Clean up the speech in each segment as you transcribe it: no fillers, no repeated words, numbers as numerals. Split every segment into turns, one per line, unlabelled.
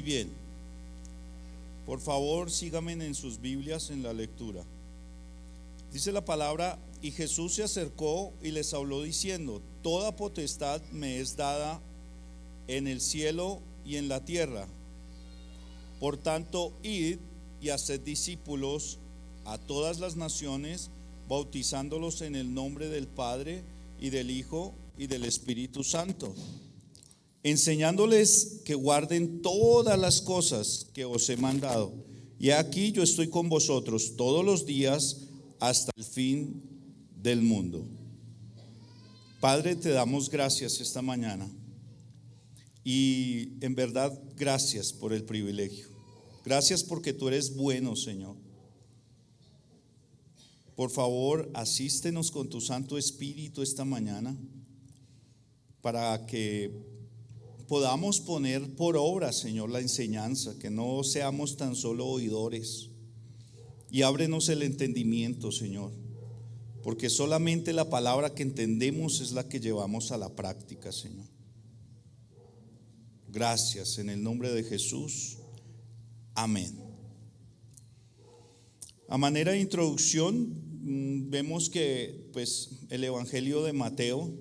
Muy bien. Por favor, síganme en sus Biblias en la lectura. Dice la palabra: y Jesús se acercó y les habló diciendo: toda potestad me es dada en el cielo y en la tierra. Por tanto, id y haced discípulos a todas las naciones, bautizándolos en el nombre del Padre y del Hijo y del Espíritu Santo, enseñándoles que guarden todas las cosas que os he mandado. Y aquí yo estoy con vosotros todos los días hasta el fin del mundo. Padre, te damos gracias esta mañana. Y en verdad, gracias por el privilegio. Gracias porque tú eres bueno, Señor. Por favor, asístenos con tu Santo Espíritu esta mañana para que podamos poner por obra, Señor, la enseñanza, que no seamos tan solo oidores. Y ábrenos el entendimiento, Señor, porque solamente la palabra que entendemos es la que llevamos a la práctica, Señor. Gracias, en el nombre de Jesús. Amén. A manera de introducción, vemos que pues el Evangelio de Mateo,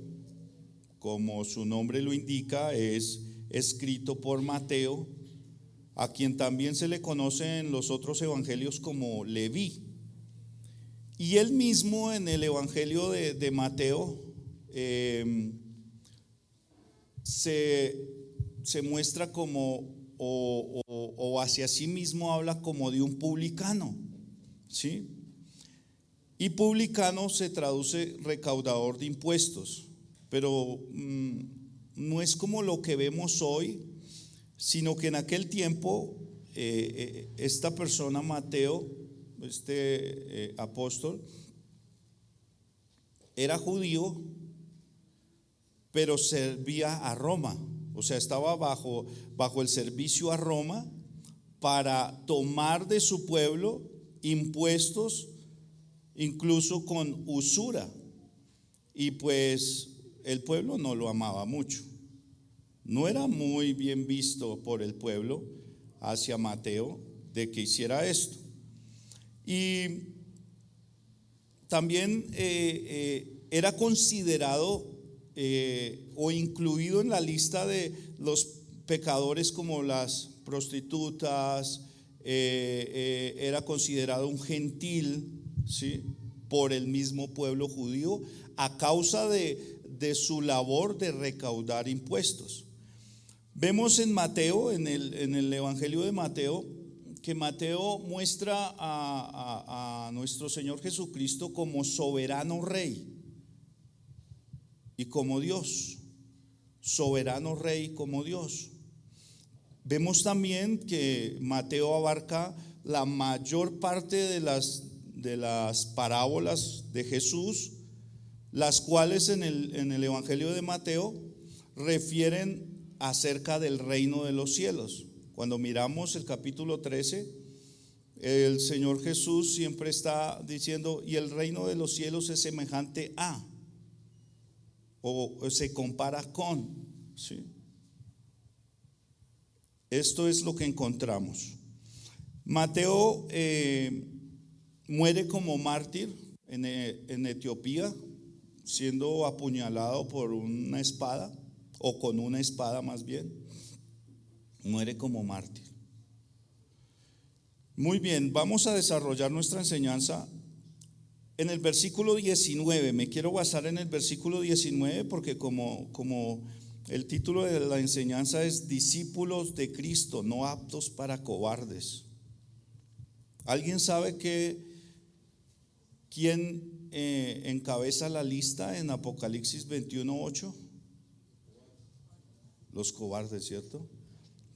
como su nombre lo indica, es escrito por Mateo, a quien también se le conoce en los otros evangelios como Leví. Y él mismo en el Evangelio de Mateo se muestra como o hacia sí mismo habla como de un publicano, ¿sí? Y publicano se traduce recaudador de impuestos, pero no es como lo que vemos hoy, sino que en aquel tiempo esta persona, Mateo, este apóstol, era judío, pero servía a Roma. O sea, estaba bajo el servicio a Roma para tomar de su pueblo impuestos, incluso con usura. Y pues el pueblo no lo amaba mucho. No era muy bien visto por el pueblo hacia Mateo de que hiciera esto. Y también era considerado o incluido en la lista de los pecadores, como las prostitutas. Era considerado un gentil, ¿sí?, por el mismo pueblo judío a causa de su labor de recaudar impuestos. Vemos en Mateo, en el Evangelio de Mateo, que Mateo muestra a nuestro Señor Jesucristo como soberano rey y como Dios, soberano rey como Dios. Vemos también que Mateo abarca la mayor parte de las parábolas de Jesús, las cuales en el Evangelio de Mateo refieren acerca del reino de los cielos. Cuando miramos el capítulo 13, el Señor Jesús siempre está diciendo: y el reino de los cielos es semejante a, o se compara con, ¿sí? Esto es lo que encontramos. Mateo muere como mártir en Etiopía, siendo apuñalado por una espada, o con una espada más bien. Muere como mártir. Muy bien, vamos a desarrollar nuestra enseñanza en el versículo 19. Me quiero basar en el versículo 19 porque como el título de la enseñanza es discípulos de Cristo, no aptos para cobardes. ¿Alguien sabe quién encabeza la lista en Apocalipsis 21:8? Los cobardes, ¿cierto?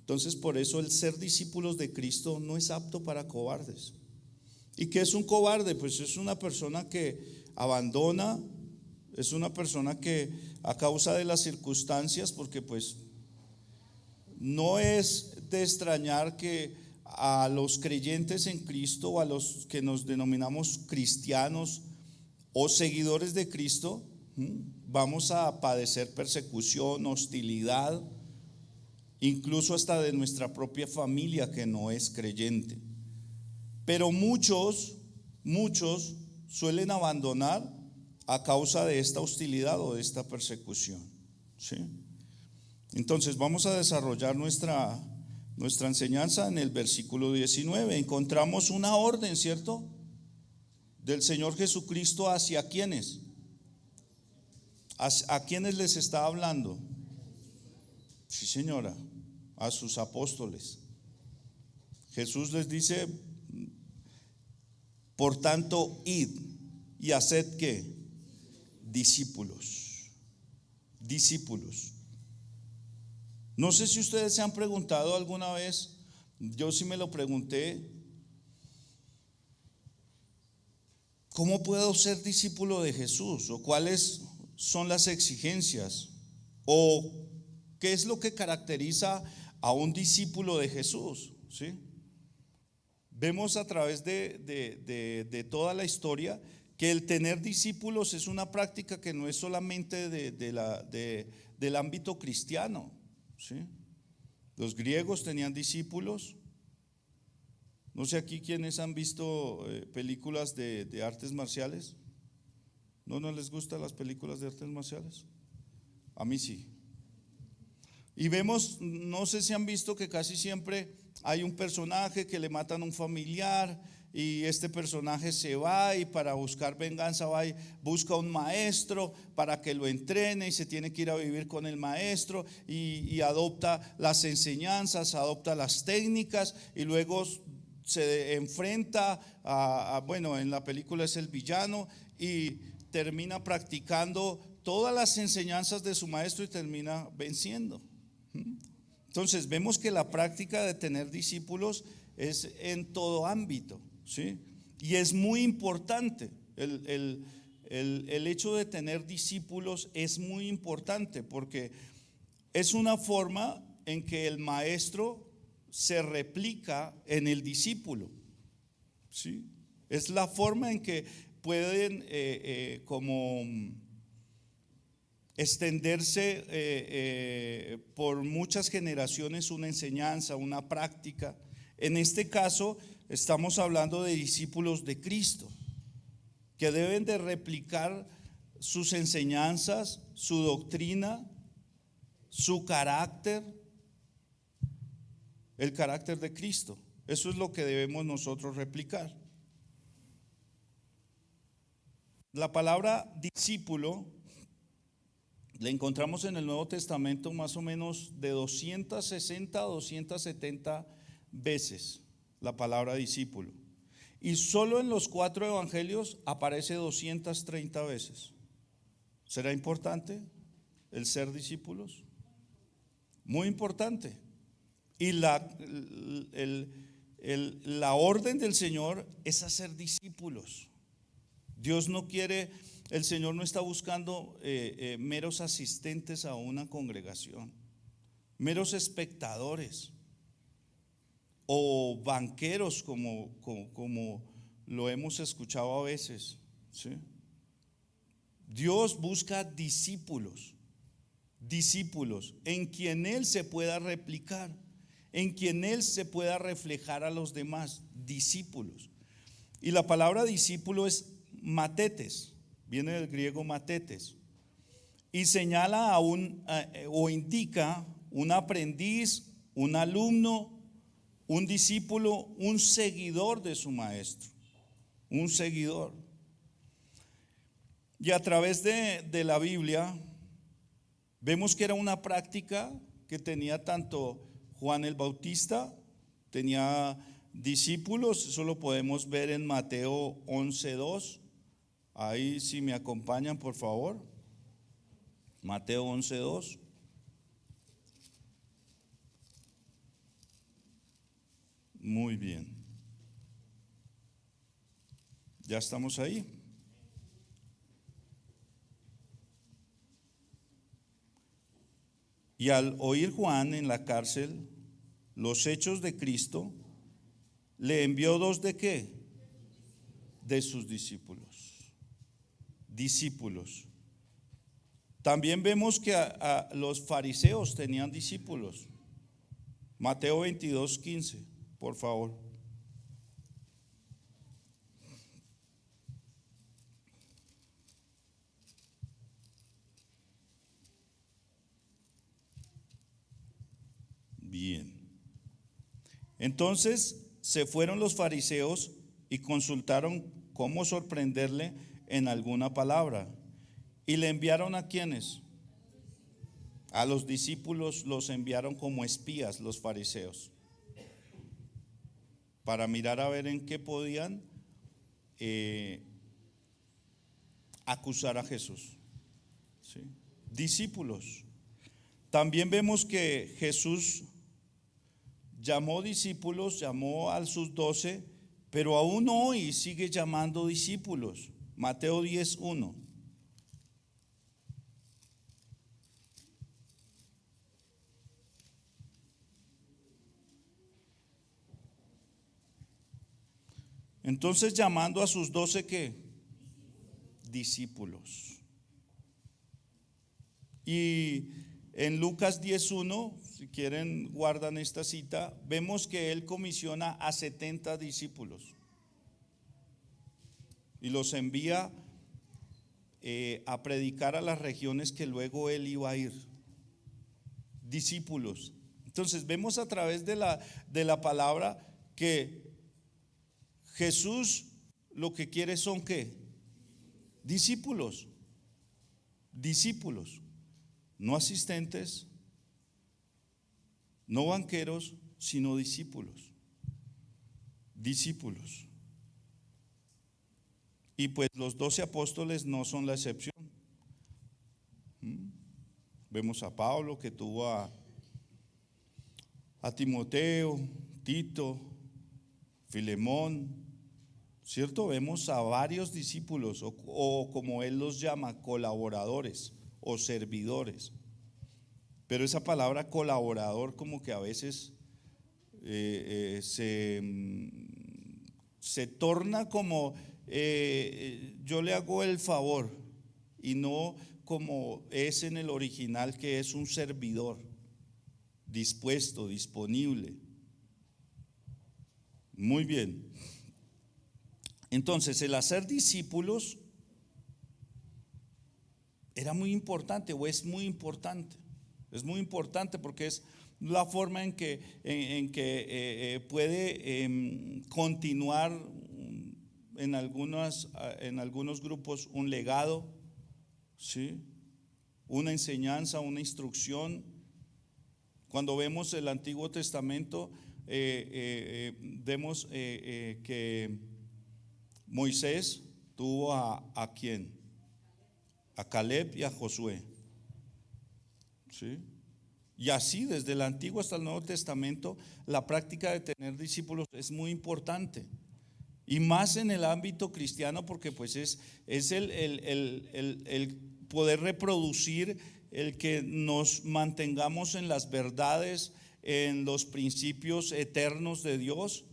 Entonces, por eso el ser discípulos de Cristo no es apto para cobardes. ¿Y qué es un cobarde? Pues es una persona que abandona, es una persona que a causa de las circunstancias, porque pues no es de extrañar que a los creyentes en Cristo, o a los que nos denominamos cristianos o seguidores de Cristo, vamos a padecer persecución, hostilidad, incluso hasta de nuestra propia familia que no es creyente. Pero muchos suelen abandonar a causa de esta hostilidad o de esta persecución, ¿sí? Entonces vamos a desarrollar nuestra enseñanza en el versículo 19. Encontramos una orden, ¿cierto?, del Señor Jesucristo hacia quienes. ¿A quiénes les está hablando? Sí, señora, a sus apóstoles. Jesús les dice: por tanto, id y haced ¿qué? Discípulos. Discípulos. No sé si ustedes se han preguntado alguna vez, yo sí me lo pregunté: ¿cómo puedo ser discípulo de Jesús? ¿O cuáles son las exigencias? ¿O qué es lo que caracteriza a un discípulo de Jesús? ¿Sí? Vemos a través de toda la historia que el tener discípulos es una práctica que no es solamente del ámbito cristiano, ¿sí? Los griegos tenían discípulos. No sé aquí quiénes han visto películas de artes marciales. ¿No les gustan las películas de artes marciales? A mí sí. Y vemos, no sé si han visto que casi siempre hay un personaje que le matan a un familiar y este personaje se va y para buscar venganza va y busca un maestro para que lo entrene y se tiene que ir a vivir con el maestro y adopta las enseñanzas, adopta las técnicas y luego se enfrenta bueno, en la película es el villano y termina practicando todas las enseñanzas de su maestro y termina venciendo. Entonces vemos que la práctica de tener discípulos es en todo ámbito, ¿sí? Y es muy importante. El hecho de tener discípulos es muy importante porque es una forma en que el maestro se replica en el discípulo, ¿sí? Es la forma en que pueden como extenderse por muchas generaciones una enseñanza, una práctica. En este caso estamos hablando de discípulos de Cristo que deben de replicar sus enseñanzas, su doctrina, su carácter, el carácter de Cristo. Eso es lo que debemos nosotros replicar. La palabra discípulo la encontramos en el Nuevo Testamento más o menos de 260 a 270 veces, la palabra discípulo. Y solo en los 4 evangelios aparece 230 veces. ¿Será importante el ser discípulos? Muy importante. Y la orden del Señor es hacer discípulos. Dios no quiere, el Señor no está buscando meros asistentes a una congregación, meros espectadores o banqueros como lo hemos escuchado a veces, ¿sí? Dios busca discípulos en quien Él se pueda replicar, en quien Él se pueda reflejar a los demás, discípulos. Y la palabra discípulo es matetes, viene del griego matetes, y señala o indica un aprendiz, un alumno, un discípulo, un seguidor de su maestro, un seguidor. Y a través de la Biblia vemos que era una práctica que tenía tanto Juan el Bautista, tenía discípulos, eso lo podemos ver en Mateo 11:2. Ahí si me acompañan, por favor. Mateo 11:2. Muy bien. Ya estamos ahí. Y al oír Juan en la cárcel los hechos de Cristo, le envió 2 ¿de qué? De sus discípulos. Discípulos. También vemos que a los fariseos tenían discípulos. Mateo 22:15, por favor. Bien. Entonces se fueron los fariseos y consultaron cómo sorprenderle en alguna palabra. Y le enviaron ¿a quiénes? A los discípulos los enviaron como espías los fariseos, para mirar a ver en qué podían acusar a Jesús. ¿Sí? Discípulos. También vemos que Jesús llamó discípulos, llamó a sus 12, pero aún hoy sigue llamando discípulos. Mateo 10:1. Entonces, llamando a sus 12, ¿qué? Discípulos. Y en Lucas 10:1, si quieren guardan esta cita, vemos que él comisiona a 70 discípulos y los envía a predicar a las regiones que luego él iba a ir. Discípulos. Entonces vemos a través de la palabra que Jesús lo que quiere son ¿qué? Discípulos. Discípulos. No asistentes, no banqueros, sino discípulos. Discípulos. Y pues los 12 apóstoles no son la excepción. Vemos a Pablo que tuvo a Timoteo, Tito, Filemón, ¿cierto? Vemos a varios discípulos o como él los llama, colaboradores o servidores. Pero esa palabra colaborador como que a veces se torna como yo le hago el favor y no como es en el original, que es un servidor dispuesto, disponible. Muy bien. Entonces, el hacer discípulos era muy importante o es muy importante. Es muy importante porque es la forma en que puede continuar en algunos grupos un legado, ¿sí? Una enseñanza, una instrucción. Cuando vemos el Antiguo Testamento, vemos que Moisés tuvo ¿a quién? A Caleb y a Josué. ¿Sí? Y así desde el Antiguo hasta el Nuevo Testamento la práctica de tener discípulos es muy importante, y más en el ámbito cristiano, porque pues es el poder reproducir, el que nos mantengamos en las verdades, en los principios eternos de Dios,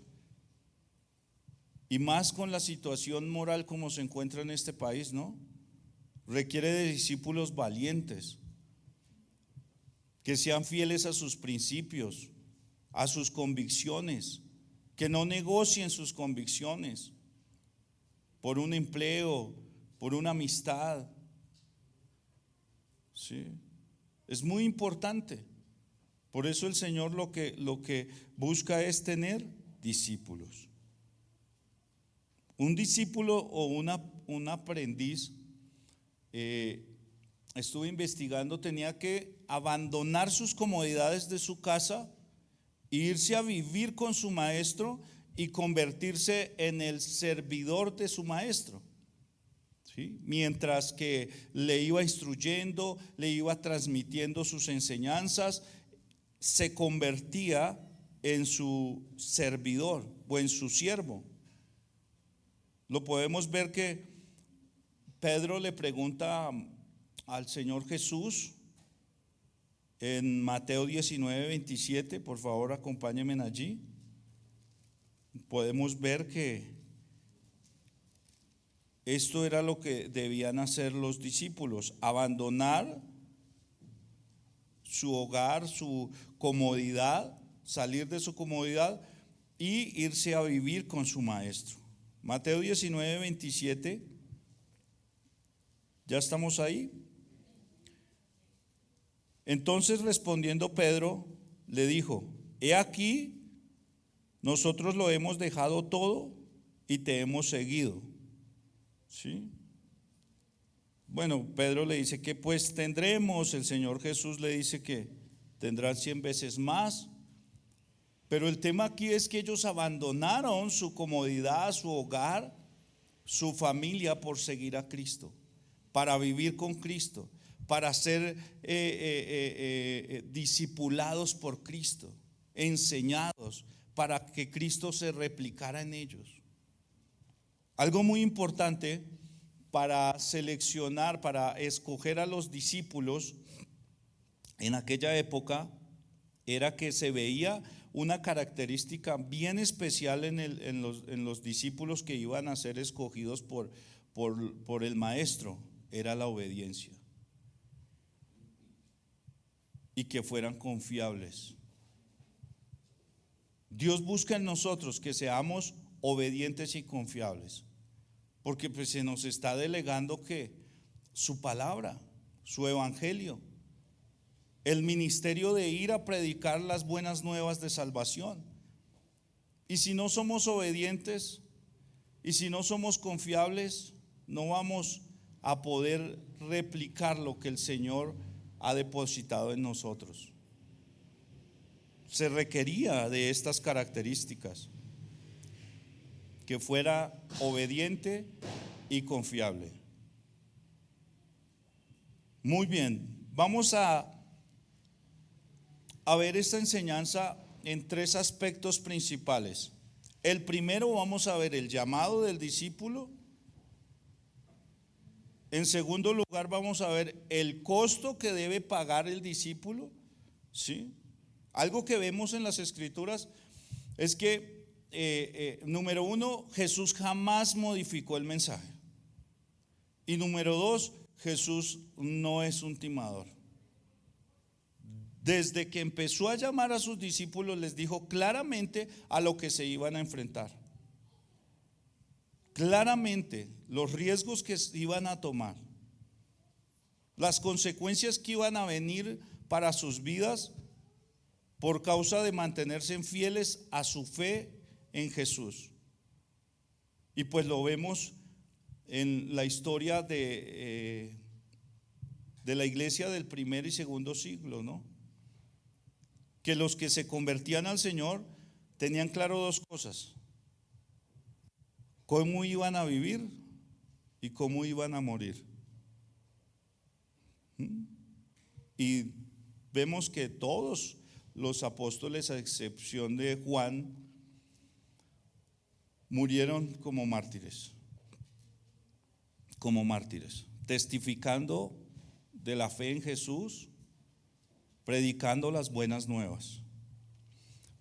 y más con la situación moral como se encuentra en este país, ¿no? Requiere de discípulos valientes, que sean fieles a sus principios, a sus convicciones, que no negocien sus convicciones por un empleo, por una amistad. ¿Sí? Es muy importante. Por eso el Señor lo que busca es tener discípulos. Un discípulo o un aprendiz, estuve investigando, tenía que abandonar sus comodidades de su casa, irse a vivir con su maestro y convertirse en el servidor de su maestro. ¿Sí? Mientras que le iba instruyendo, le iba transmitiendo sus enseñanzas, se convertía en su servidor o en su siervo. Lo podemos ver que Pedro le pregunta al Señor Jesús en Mateo 19:27, por favor acompáñenme allí. Podemos ver que esto era lo que debían hacer los discípulos: abandonar su hogar, su comodidad, salir de su comodidad y irse a vivir con su maestro. Mateo 19, 27. ¿Ya estamos ahí? Entonces respondiendo Pedro le dijo: he aquí, nosotros lo hemos dejado todo y te hemos seguido. ¿Sí? Bueno, Pedro le dice: ¿qué pues tendremos? El Señor Jesús le dice que tendrán 100 veces más. Pero el tema aquí es que ellos abandonaron su comodidad, su hogar, su familia por seguir a Cristo, para vivir con Cristo, para ser discipulados por Cristo, enseñados, para que Cristo se replicara en ellos. Algo muy importante para seleccionar, para escoger a los discípulos en aquella época, era que se veía una característica bien especial en los discípulos que iban a ser escogidos por el maestro: era la obediencia, y que fueran confiables. Dios busca en nosotros que seamos obedientes y confiables, porque pues se nos está delegando que su palabra, su evangelio, el ministerio de ir a predicar las buenas nuevas de salvación. Y si no somos obedientes y si no somos confiables, no vamos a poder replicar lo que el Señor ha depositado en nosotros. Se requería de estas características: que fuera obediente y confiable. Muy bien, vamos a ver esta enseñanza en 3 aspectos principales. El primero, vamos a ver el llamado del discípulo. En segundo lugar, vamos a ver el costo que debe pagar el discípulo. ¿Sí? Algo que vemos en las Escrituras es que, número 1, Jesús jamás modificó el mensaje. Y número 2, Jesús no es un timador. Desde que empezó a llamar a sus discípulos, les dijo claramente a lo que se iban a enfrentar. Claramente los riesgos que iban a tomar, las consecuencias que iban a venir para sus vidas por causa de mantenerse fieles a su fe en Jesús. Y pues lo vemos en la historia de la iglesia del primer y segundo siglo, ¿no? Que los que se convertían al Señor tenían claro 2 cosas: cómo iban a vivir y cómo iban a morir. Y vemos que todos los apóstoles, a excepción de Juan, murieron como mártires, testificando de la fe en Jesús, predicando las buenas nuevas.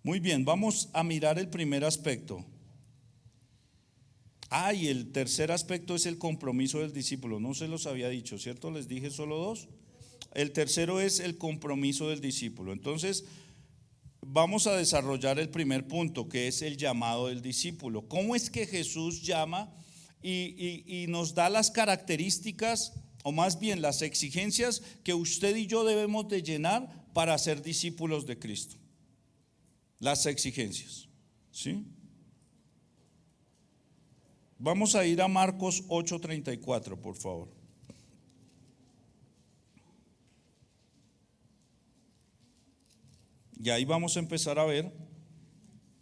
Muy bien, vamos a mirar el primer aspecto. Y el tercer aspecto es el compromiso del discípulo. No se los había dicho, ¿cierto? Les dije solo 2. El tercero es el compromiso del discípulo. Entonces, vamos a desarrollar el primer punto, que es el llamado del discípulo. ¿Cómo es que Jesús llama y nos da las características, o más bien las exigencias que usted y yo debemos de llenar para ser discípulos de Cristo? Las exigencias, ¿sí? Vamos a ir a Marcos 8:34, por favor. Y ahí vamos a empezar a ver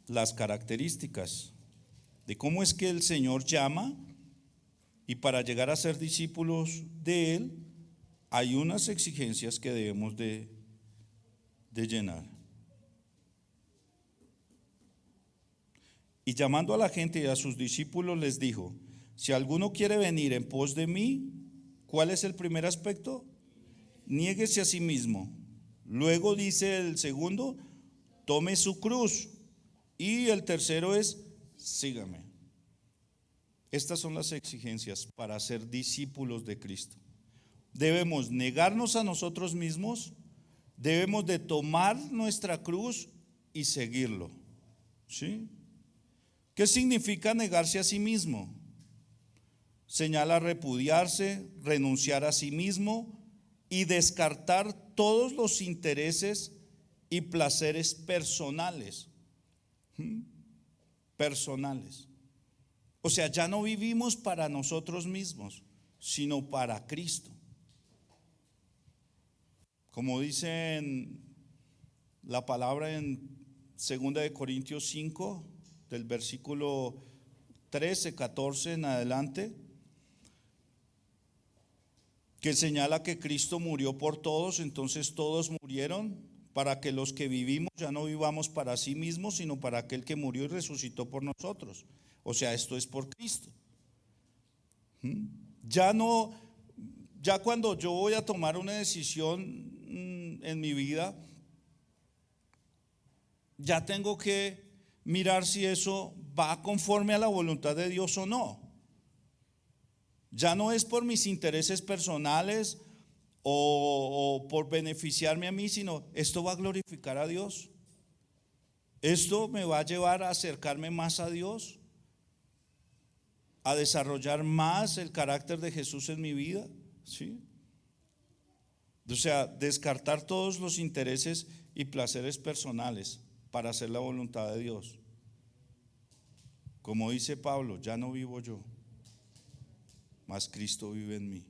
las características de cómo es que el Señor llama, y para llegar a ser discípulos de Él hay unas exigencias que debemos de llenar. Y llamando a la gente y a sus discípulos les dijo: si alguno quiere venir en pos de mí, ¿cuál es el primer aspecto? Niéguese a sí mismo. Luego dice el segundo: tome su cruz. Y el tercero es: sígame. Estas son las exigencias para ser discípulos de Cristo. Debemos negarnos a nosotros mismos, debemos de tomar nuestra cruz y seguirlo. ¿Sí? ¿Qué significa negarse a sí mismo? Señala repudiarse, renunciar a sí mismo y descartar todos los intereses y placeres personales. Personales. O sea, ya no vivimos para nosotros mismos, sino para Cristo. Como dice en la palabra en 2 Corintios 5, del versículo 13, 14 en adelante, que señala que Cristo murió por todos, entonces todos murieron para que los que vivimos ya no vivamos para sí mismos, sino para aquel que murió y resucitó por nosotros. O sea, esto es por Cristo. Ya no, ya cuando yo voy a tomar una decisión en mi vida, ya tengo que mirar si eso va conforme a la voluntad de Dios o no. Ya no es por mis intereses personales o por beneficiarme a mí, sino esto va a glorificar a Dios. Esto me va a llevar a acercarme más a Dios, a desarrollar más el carácter de Jesús en mi vida, ¿sí? O sea, descartar todos los intereses y placeres personales para hacer la voluntad de Dios. Como dice Pablo, ya no vivo yo, mas Cristo vive en mí.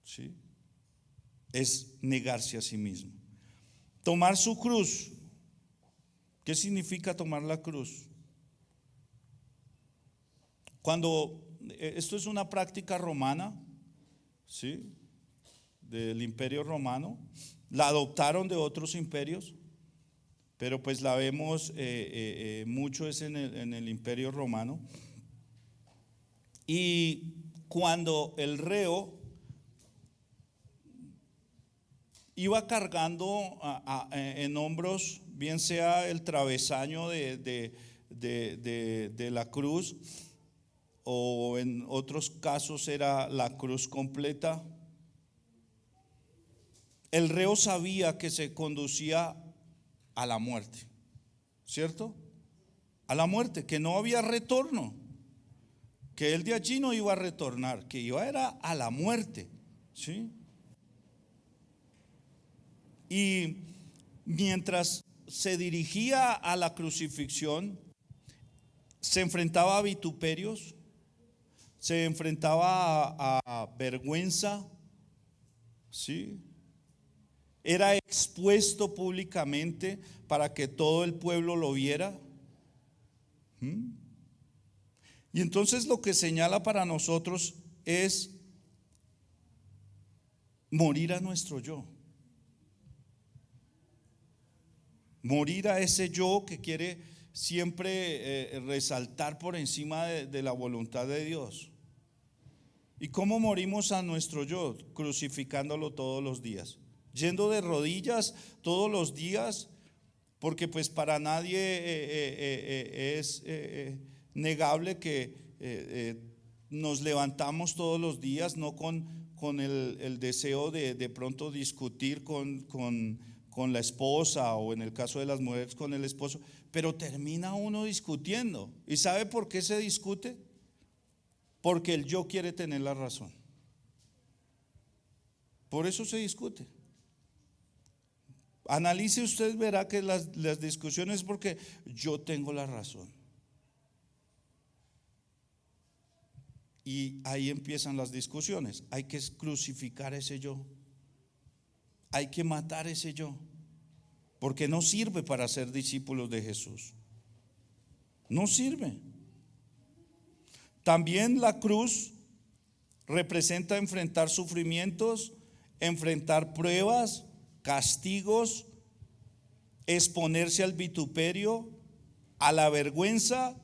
¿Sí? Es negarse a sí mismo. Tomar su cruz. ¿Qué significa tomar la cruz? Esto es una práctica romana, ¿sí? Del Imperio Romano. La adoptaron de otros imperios, pero pues la vemos mucho es en el Imperio Romano. Y cuando el reo iba cargando en hombros, bien sea el travesaño de la cruz, o en otros casos era la cruz completa, el reo sabía que se conducía a la muerte, ¿cierto? A la muerte, que no había retorno, que él de allí no iba a retornar, que iba era a la muerte, ¿sí? Y mientras se dirigía a la crucifixión, se enfrentaba a vituperios, se enfrentaba a vergüenza, ¿sí? Era expuesto públicamente para que todo el pueblo lo viera. Y entonces lo que señala para nosotros es morir a nuestro yo. Morir a ese yo que quiere siempre resaltar por encima de la voluntad de Dios. ¿Y cómo morimos a nuestro yo? Crucificándolo todos los días, yendo de rodillas todos los días, porque pues para nadie es negable que nos levantamos todos los días, no con el deseo de pronto discutir con la esposa, o en el caso de las mujeres con el esposo, pero termina uno discutiendo. ¿Y sabe por qué se discute? Porque el yo quiere tener la razón. Por eso se discute. Analice usted, verá que las discusiones es porque yo tengo la razón. Y ahí empiezan las discusiones. Hay que crucificar ese yo. Hay que matar ese yo. Porque no sirve para ser discípulos de Jesús. No sirve. También la cruz representa enfrentar sufrimientos, enfrentar pruebas, castigos, exponerse al vituperio, a la vergüenza,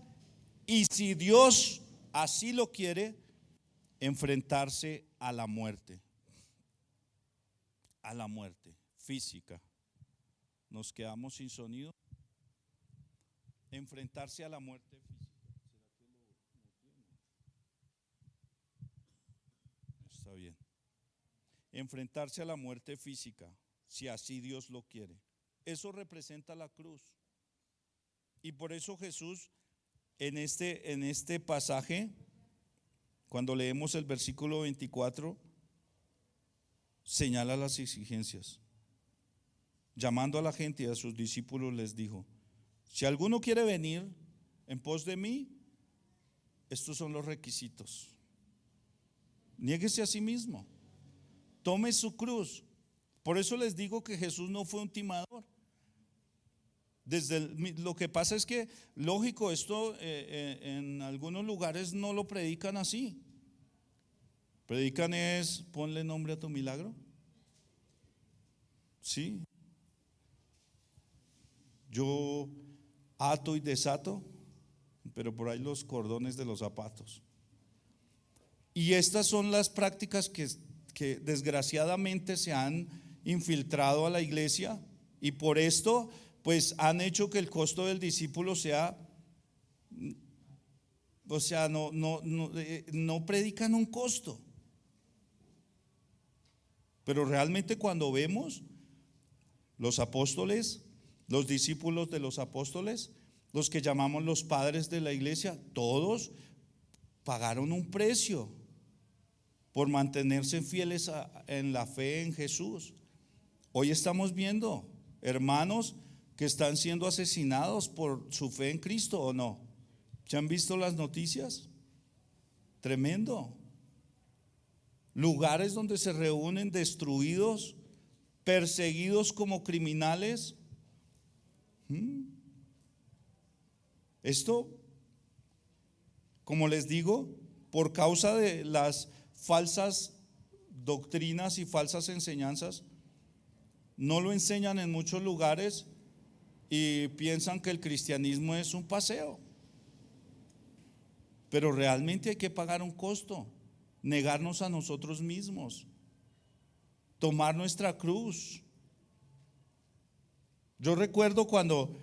y si Dios así lo quiere, enfrentarse a la muerte física. Nos quedamos sin sonido. Enfrentarse a la muerte física. Está bien. Enfrentarse a la muerte física, si así Dios lo quiere. eso representa la cruz. Y por eso Jesús en este pasaje, cuando leemos el versículo 24, señala las exigencias. Llamando a la gente y a sus discípulos les dijo: si alguno quiere venir en pos de mí, estos son los requisitos. Niéguese a sí mismo, tome su cruz. Por eso les digo que Jesús no fue un timador. Lo que pasa es que, lógico, esto en algunos lugares no lo predican así. Predican es: ponle nombre a tu milagro. Sí. Yo ato y desato, pero por ahí los cordones de los zapatos. Y estas son las prácticas que desgraciadamente se han infiltrado a la iglesia, y por esto pues han hecho que el costo del discípulo sea, o sea, no predican un costo. Pero realmente cuando vemos los apóstoles, los discípulos de los apóstoles, los que llamamos los padres de la iglesia, todos pagaron un precio por mantenerse fieles en la fe en Jesús. Hoy estamos viendo hermanos que están siendo asesinados por su fe en Cristo, ¿o no? ¿Se han visto las noticias? Tremendo. Lugares donde se reúnen destruidos, perseguidos como criminales. Esto, como les digo, por causa de las falsas doctrinas y falsas enseñanzas, no lo enseñan en muchos lugares y piensan que el cristianismo es un paseo. Pero realmente hay que pagar un costo, negarnos a nosotros mismos, tomar nuestra cruz. Yo recuerdo cuando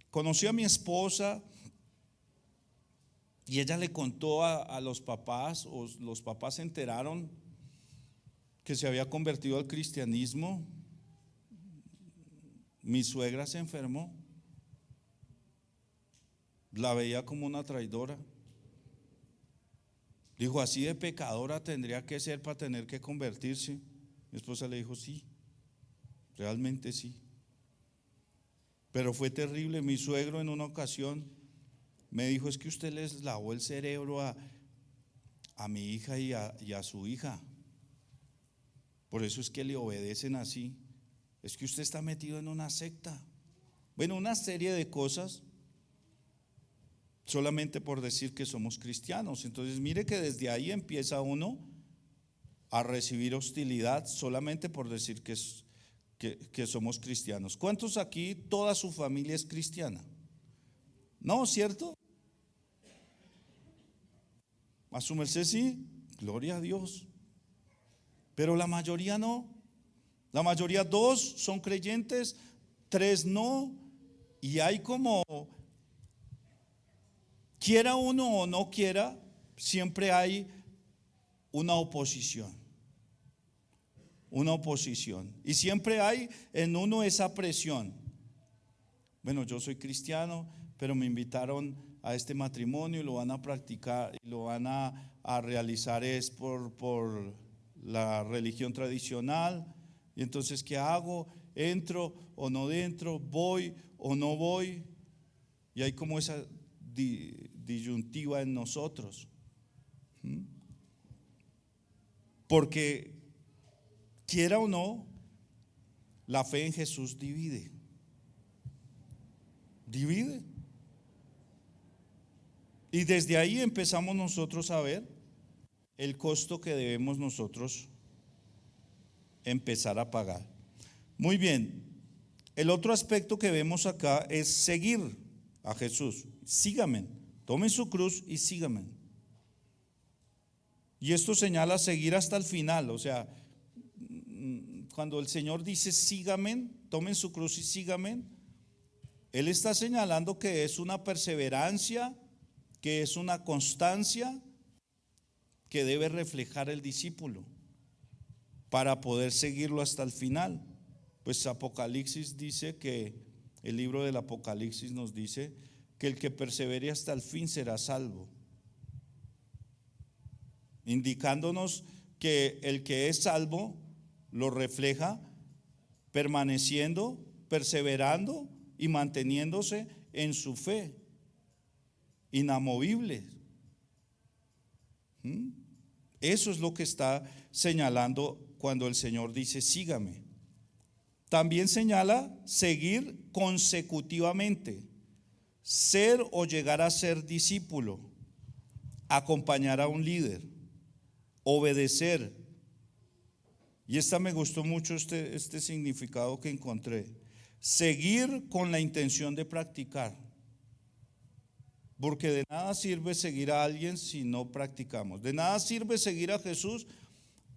conocí a mi esposa y ella le contó a los papás, o los papás se enteraron que se había convertido al cristianismo. Mi suegra se enfermó, la veía como una traidora. Dijo: así de pecadora tendría que ser para tener que convertirse. Mi esposa le dijo: sí, realmente sí. Pero fue terrible. Mi suegro en una ocasión me dijo: es que usted les lavó el cerebro a mi hija y a su hija. Por eso es que le obedecen así. Es que usted está metido en una secta. Bueno, una serie de cosas, solamente por decir que somos cristianos. Entonces mire que desde ahí empieza uno a recibir hostilidad solamente por decir que somos cristianos. ¿Cuántos aquí toda su familia es cristiana? ¿No, cierto? A su merced sí, gloria a Dios. Pero la mayoría no. La mayoría, 2 son creyentes, 3 no. Y hay como, quiera uno o no quiera, siempre hay una oposición. Una oposición. Y siempre hay en uno esa presión. Bueno, yo soy cristiano, pero me invitaron a este matrimonio y lo van a practicar y lo van a realizar es por la religión tradicional. Y entonces, ¿qué hago? ¿Entro o no dentro? ¿Voy o no voy? Y hay como esa disyuntiva en nosotros. Porque, quiera o no, la fe en Jesús divide. Divide. Y desde ahí empezamos nosotros a ver el costo que debemos nosotros empezar a pagar. Muy bien, el otro aspecto que vemos acá es seguir a Jesús. Sígame, tomen su cruz y sígame. Y esto señala seguir hasta el final. O sea, cuando el Señor dice sígame, tomen su cruz y sígame, Él está señalando que es una perseverancia, que es una constancia que debe reflejar el discípulo para poder seguirlo hasta el final. Pues Apocalipsis dice que, el libro del Apocalipsis nos dice que el que persevere hasta el fin será salvo, indicándonos que el que es salvo lo refleja permaneciendo, perseverando y manteniéndose en su fe, inamovible. Eso es lo que está señalando cuando el Señor dice sígame. También señala seguir consecutivamente, ser o llegar a ser discípulo, acompañar a un líder, obedecer. Y esta me gustó mucho, este significado que encontré. Seguir con la intención de practicar. Porque de nada sirve seguir a alguien si no practicamos. De nada sirve seguir a Jesús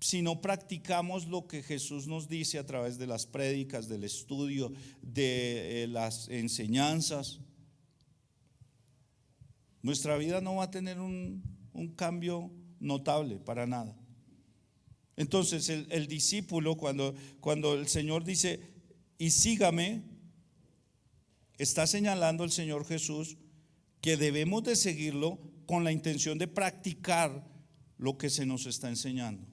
si no practicamos lo que Jesús nos dice a través de las prédicas, del estudio, de las enseñanzas. Nuestra vida no va a tener un cambio notable para nada. Entonces el discípulo, cuando el Señor dice, y sígame, está señalando el Señor Jesús que debemos de seguirlo con la intención de practicar lo que se nos está enseñando.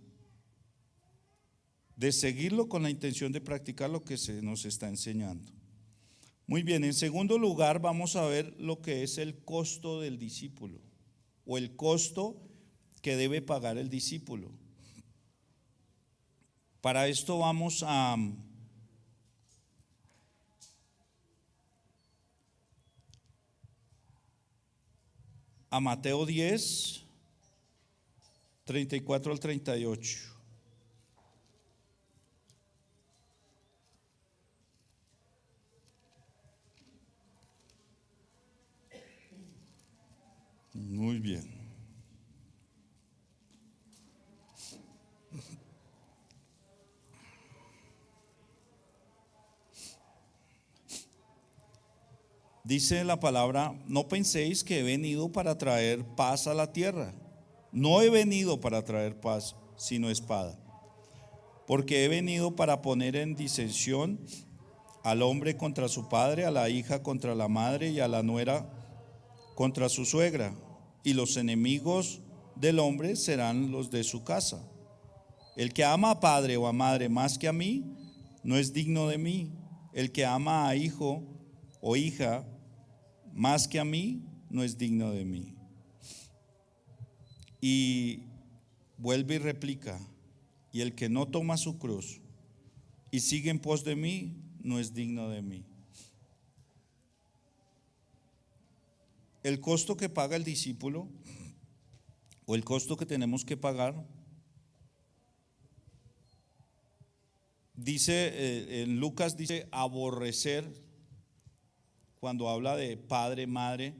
De seguirlo con la intención de practicar lo que se nos está enseñando. Muy bien, en segundo lugar vamos a ver lo que es el costo del discípulo, o el costo que debe pagar el discípulo. Para esto vamos a Mateo 10, 34 al 38. Muy bien. Dice la palabra, no penséis que he venido para traer paz a la tierra. No he venido para traer paz, sino espada. Porque he venido para poner en disensión al hombre contra su padre, a la hija contra la madre y a la nuera contra su suegra. Y los enemigos del hombre serán los de su casa. El que ama a padre o a madre más que a mí, no es digno de mí. El que ama a hijo o hija más que a mí, no es digno de mí. Y vuelve y replica, y el que no toma su cruz y sigue en pos de mí, no es digno de mí. El costo que paga el discípulo, o el costo que tenemos que pagar, dice en Lucas, dice aborrecer. Cuando habla de padre, madre,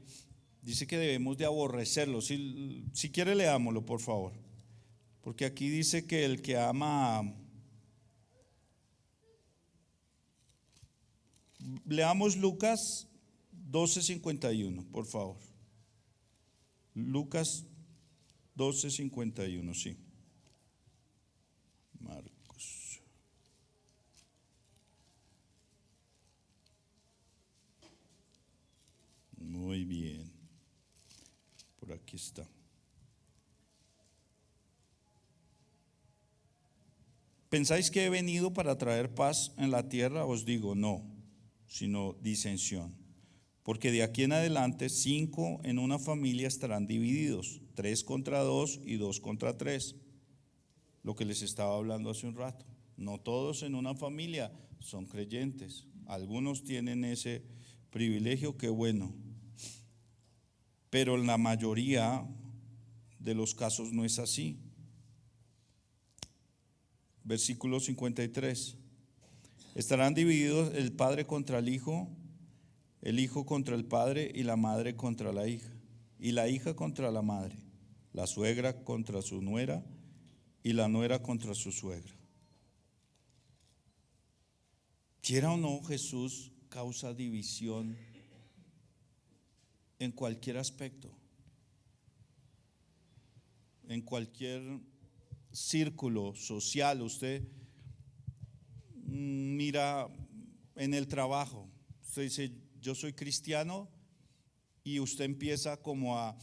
dice que debemos de aborrecerlo. Si quiere leámoslo, por favor. Porque aquí dice que el que ama, leamos Lucas 12:51, por favor. Lucas 12:51, sí. Marcos. Muy bien. Por aquí está. ¿Pensáis que he venido para traer paz en la tierra? Os digo, no, sino disensión. Porque de aquí en adelante 5 en una familia estarán divididos, 3 contra 2 y 2 contra 3. Lo que les estaba hablando hace un rato. No todos en una familia son creyentes. Algunos tienen ese privilegio, qué bueno. Pero en la mayoría de los casos no es así. Versículo 53. Estarán divididos el padre contra el hijo contra el padre y la madre contra la hija, y la hija contra la madre, la suegra contra su nuera y la nuera contra su suegra. Quiera o no, Jesús causa división en cualquier aspecto, en cualquier círculo social. Usted mira, en el trabajo, usted dice, yo soy cristiano, y usted empieza como a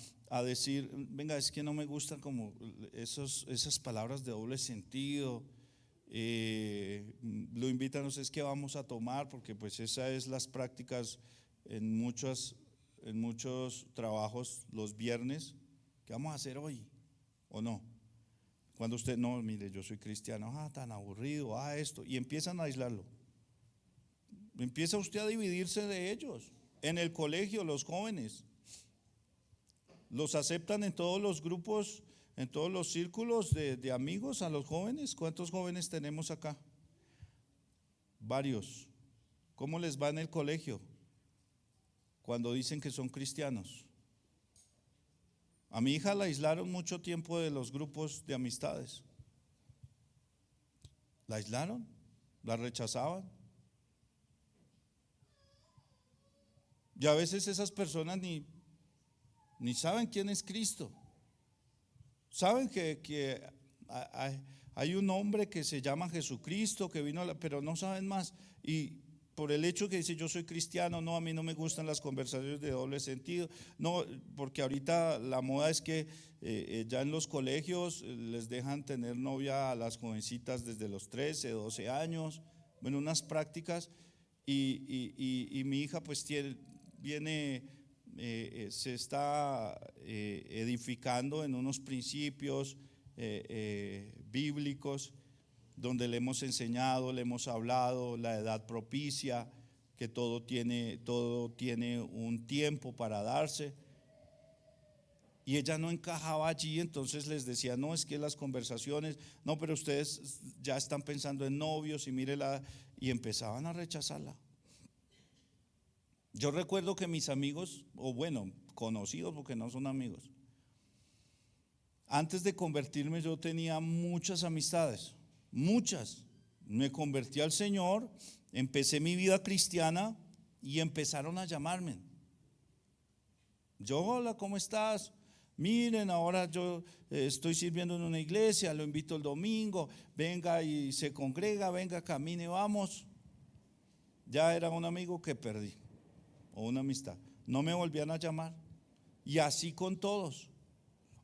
decir, venga, es que no me gustan como esas palabras de doble sentido. Lo invitan, no sé, es que vamos a tomar, porque pues esas es las prácticas en muchos trabajos los viernes. ¿Qué vamos a hacer hoy? ¿O no? Cuando usted, no, mire, yo soy cristiano, tan aburrido, esto, y empiezan a aislarlo. Empieza usted a dividirse de ellos. En el colegio, los jóvenes los aceptan en todos los grupos, en todos los círculos de amigos a los jóvenes. ¿Cuántos jóvenes tenemos acá? Varios. ¿Cómo les va en el colegio cuando dicen que son cristianos? A mi hija la aislaron mucho tiempo de los grupos de amistades. La aislaron, la rechazaban. Y a veces esas personas ni saben quién es Cristo. Saben que hay un hombre que se llama Jesucristo, que vino, pero no saben más. Y por el hecho que dice yo soy cristiano, no, a mí no me gustan las conversaciones de doble sentido. No, porque ahorita la moda es que ya en los colegios les dejan tener novia a las jovencitas desde los 13, 12 años. Bueno, unas prácticas. Y mi hija pues viene, se está edificando en unos principios bíblicos, donde le hemos enseñado, le hemos hablado la edad propicia, que todo tiene un tiempo para darse. Y ella no encajaba allí, entonces les decía, no, es que las conversaciones, no, pero ustedes ya están pensando en novios y mírela, y empezaban a rechazarla. Yo recuerdo que mis amigos, o bueno, conocidos porque no son amigos, antes de convertirme yo tenía muchas amistades, muchas. Me convertí al Señor, empecé mi vida cristiana y empezaron a llamarme. Yo, hola, ¿cómo estás? Miren, ahora yo estoy sirviendo en una iglesia, lo invito el domingo, venga y se congrega, venga, camine, vamos. Ya era un amigo que perdí, o una amistad. No me volvían a llamar. Y así con todos.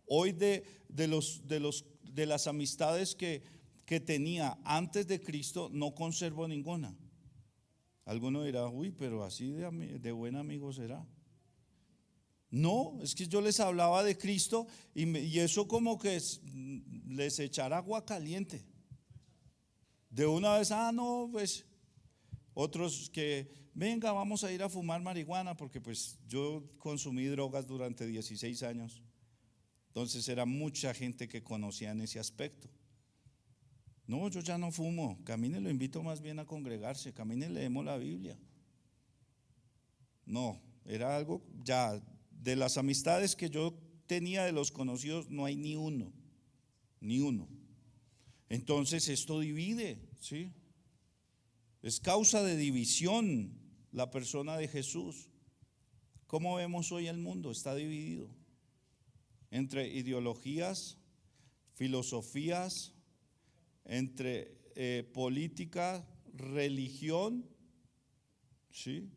Hoy de las amistades que tenía antes de Cristo, no conservo ninguna. Alguno dirá, uy, pero así de buen amigo será. No, es que yo les hablaba de Cristo y eso como que les echara agua caliente. De una vez, no, pues otros que, venga, vamos a ir a fumar marihuana, porque pues yo consumí drogas durante 16 años. Entonces era mucha gente que conocía en ese aspecto. No, yo ya no fumo, camine, lo invito más bien a congregarse, camine, leemos la Biblia. No, era algo ya. De las amistades que yo tenía, de los conocidos, no hay ni uno. Entonces esto divide, ¿sí? Es causa de división la persona de Jesús. ¿Cómo vemos hoy el mundo? Está dividido entre ideologías, filosofías, entre política, religión, ¿sí?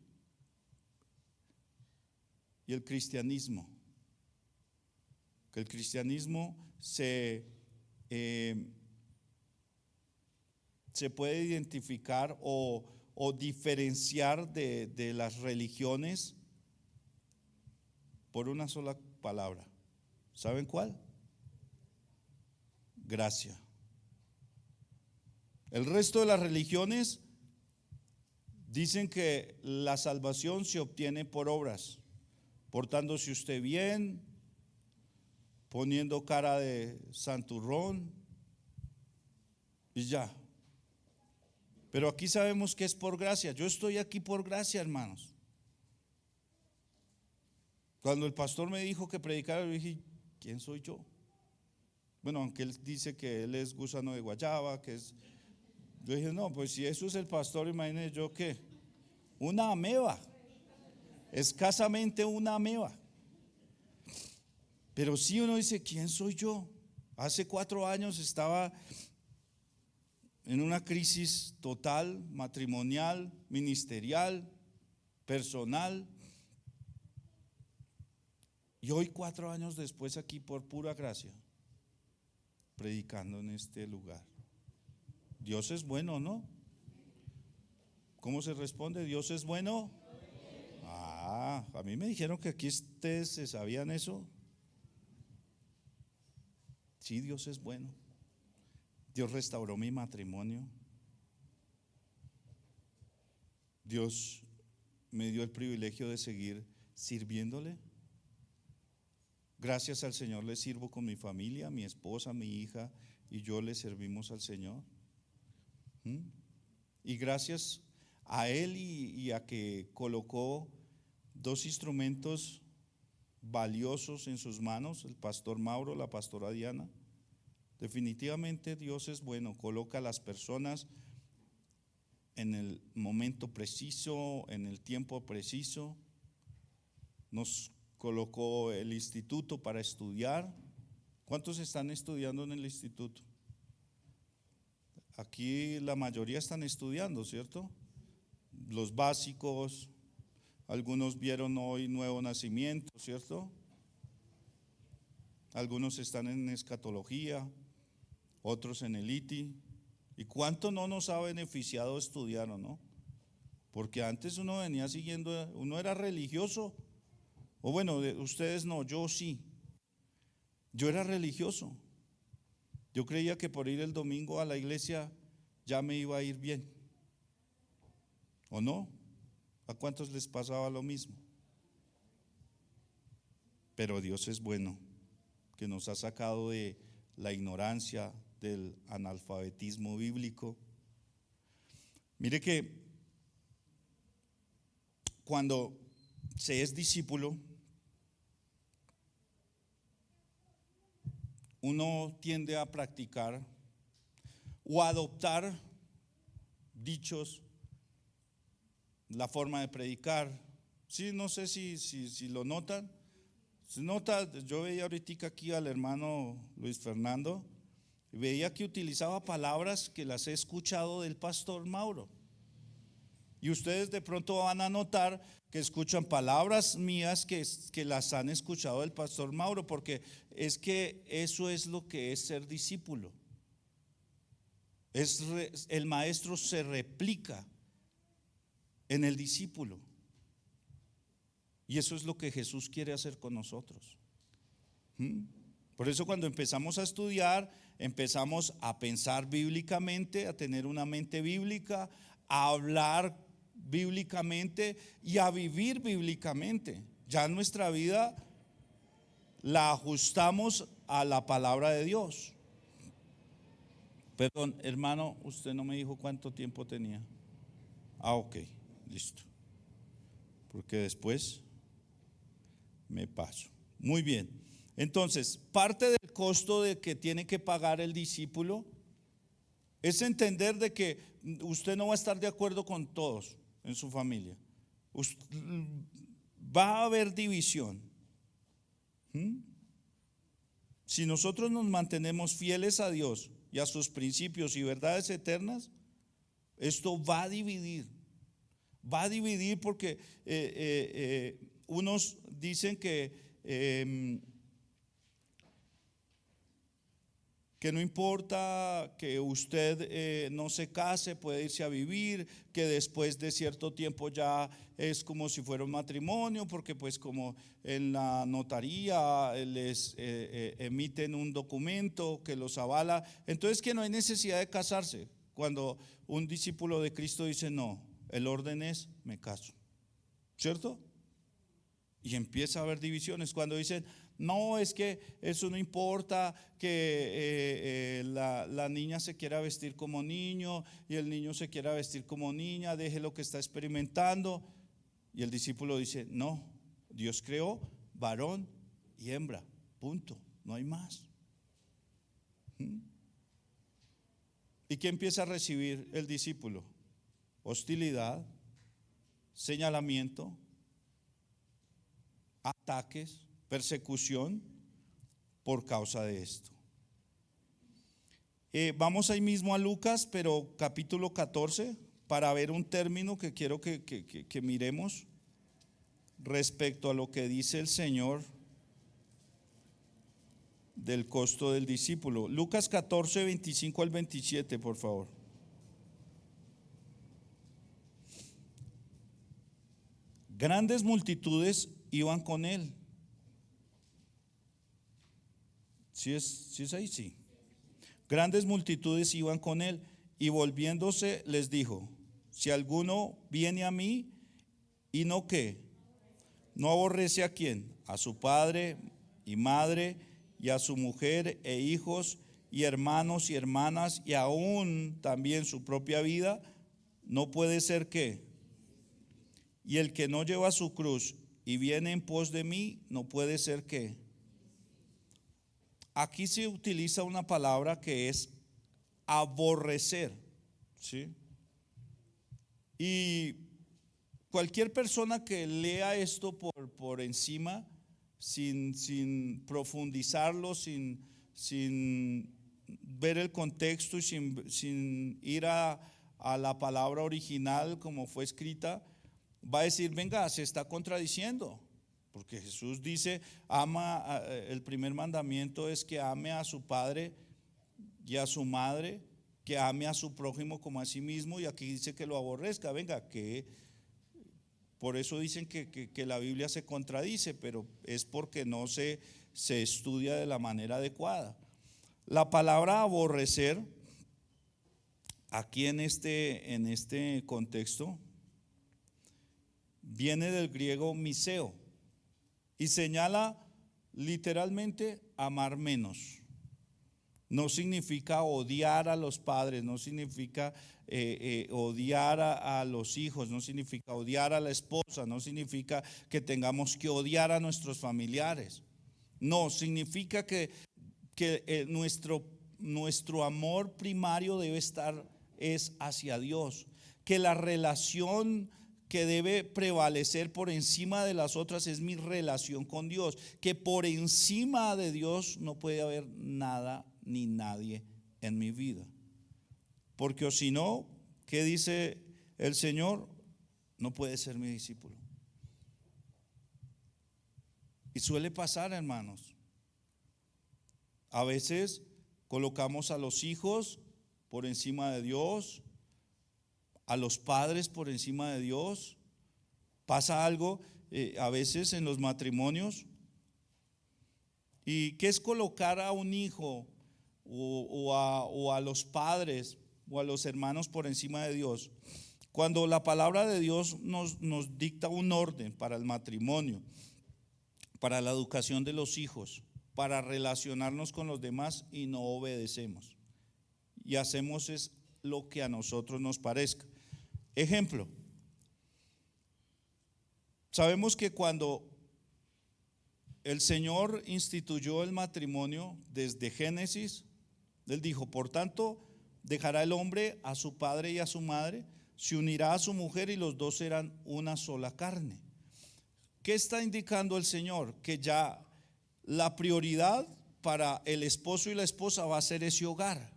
Y el cristianismo. Que el cristianismo se puede identificar o diferenciar de las religiones por una sola palabra. ¿Saben cuál? Gracia. El resto de las religiones dicen que la salvación se obtiene por obras, portándose usted bien, poniendo cara de santurrón y ya. Pero aquí sabemos que es por gracia. Yo estoy aquí por gracia, hermanos. Cuando el pastor me dijo que predicara, yo dije, ¿quién soy yo? Bueno, aunque él dice que él es gusano de guayaba, yo dije, no, pues si eso es el pastor, imagínese yo qué, una ameba, escasamente una ameba. Pero sí uno dice, ¿quién soy yo? Hace 4 años estaba en una crisis total, matrimonial, ministerial, personal. Y hoy, 4 años después, aquí por pura gracia, predicando en este lugar. Dios es bueno, ¿no? ¿Cómo se responde? ¿Dios es bueno? A mí me dijeron que aquí ustedes se sabían eso. Sí, Dios es bueno. Dios restauró mi matrimonio. Dios me dio el privilegio de seguir sirviéndole. Gracias al Señor le sirvo con mi familia, mi esposa, mi hija y yo le servimos al Señor. Y gracias a Él y a que colocó 2 instrumentos valiosos en sus manos, el pastor Mauro, la pastora Diana. Definitivamente Dios es bueno, coloca a las personas en el momento preciso, en el tiempo preciso. Nos colocó el instituto para estudiar. ¿Cuántos están estudiando en el instituto? Aquí la mayoría están estudiando, ¿cierto? Los básicos, algunos vieron hoy nuevo nacimiento, ¿cierto? Algunos están en escatología, otros en el ITI. ¿Y cuánto no nos ha beneficiado estudiar o no? Porque antes uno venía siguiendo, uno era religioso, o bueno, ustedes no, yo sí. Yo era religioso. Yo creía que por ir el domingo a la iglesia ya me iba a ir bien. ¿O no? ¿A cuántos les pasaba lo mismo? Pero Dios es bueno, que nos ha sacado de la ignorancia, del analfabetismo bíblico. Mire que cuando se es discípulo, uno tiende a practicar o a adoptar dichos, la forma de predicar. Sí, no sé si lo notan. Se nota, yo veía ahorita aquí al hermano Luis Fernando y veía que utilizaba palabras que las he escuchado del pastor Mauro. Y ustedes de pronto van a notar que escuchan palabras mías que las han escuchado del pastor Mauro, porque es que eso es lo que es ser discípulo. El maestro se replica en el discípulo. Y eso es lo que Jesús quiere hacer con nosotros. Por eso cuando empezamos a estudiar, empezamos a pensar bíblicamente, a tener una mente bíblica, a hablar bíblicamente y a vivir bíblicamente. Ya nuestra vida la ajustamos a la palabra de Dios. Perdón, hermano, usted no me dijo cuánto tiempo tenía. Ok, listo. Porque después me paso. Muy bien. Entonces, parte del costo de que tiene que pagar el discípulo es entender de que usted no va a estar de acuerdo con todos en su familia. Va a haber división. Si nosotros nos mantenemos fieles a Dios y a sus principios y verdades eternas, esto va a dividir. Va a dividir porque unos dicen que no importa que usted no se case, puede irse a vivir, que después de cierto tiempo ya es como si fuera un matrimonio, porque pues como en la notaría les emiten un documento que los avala, entonces que no hay necesidad de casarse. Cuando un discípulo de Cristo dice no, el orden es me caso, ¿cierto? Y empieza a haber divisiones cuando dicen no, es que eso no importa, que la niña se quiera vestir como niño y el niño se quiera vestir como niña, deje lo que está experimentando. Y el discípulo dice, no, Dios creó varón y hembra, punto, no hay más. ¿Y qué empieza a recibir el discípulo? Hostilidad, señalamiento, ataques, persecución por causa de esto. Vamos ahí mismo a Lucas, pero capítulo 14, para ver un término que quiero que miremos respecto a lo que dice el Señor del costo del discípulo. Lucas 14, 25 al 27, por favor. Grandes multitudes iban con él. ¿Sí es ahí? Sí. Grandes multitudes iban con él, y volviéndose les dijo: si alguno viene a mí y no ¿qué? No aborrece ¿a quién? A su padre y madre, y a su mujer e hijos y hermanos y hermanas, y aún también su propia vida, no puede ser ¿qué? Y el que no lleva su cruz y viene en pos de mí, no puede ser ¿qué? Aquí se utiliza una palabra que es aborrecer, ¿sí? Y cualquier persona que lea esto por encima, sin profundizarlo, sin ver el contexto y sin ir a la palabra original como fue escrita, va a decir: venga, se está contradiciendo. Porque Jesús dice, el primer mandamiento es que ame a su padre y a su madre, que ame a su prójimo como a sí mismo, y aquí dice que lo aborrezca. Venga, que por eso dicen que la Biblia se contradice, pero es porque no se estudia de la manera adecuada. La palabra aborrecer, aquí en este contexto, viene del griego miseo y señala literalmente amar menos. No significa odiar a los padres, no significa odiar a los hijos, no significa odiar a la esposa, no significa que tengamos que odiar a nuestros familiares. No, significa que nuestro amor primario debe estar es hacia Dios, que la relación que debe prevalecer por encima de las otras es mi relación con Dios, que por encima de Dios no puede haber nada ni nadie en mi vida. Porque o si no, ¿qué dice el Señor? No puede ser mi discípulo. Y suele pasar, hermanos. A veces colocamos a los hijos por encima de Dios, a los padres por encima de Dios. Pasa algo a veces en los matrimonios. ¿Y qué es colocar a un hijo o a los padres o a los hermanos por encima de Dios? Cuando la palabra de Dios nos dicta un orden para el matrimonio, para la educación de los hijos, para relacionarnos con los demás, y no obedecemos y hacemos es lo que a nosotros nos parezca. Ejemplo, sabemos que cuando el Señor instituyó el matrimonio desde Génesis, Él dijo: por tanto, dejará el hombre a su padre y a su madre, se unirá a su mujer y los dos serán una sola carne. ¿Qué está indicando el Señor? Que ya la prioridad para el esposo y la esposa va a ser ese hogar,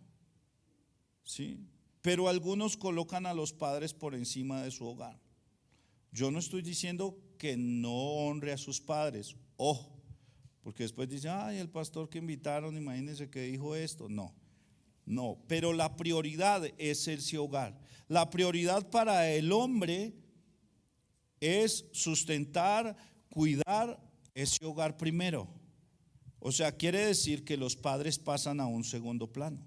¿sí? Pero algunos colocan a los padres por encima de su hogar. Yo no estoy diciendo que no honre a sus padres, ojo, porque después dicen: ay, el pastor que invitaron, imagínense que dijo esto. No, pero la prioridad es ese hogar. La prioridad para el hombre es sustentar, cuidar ese hogar primero. O sea, quiere decir que los padres pasan a un segundo plano.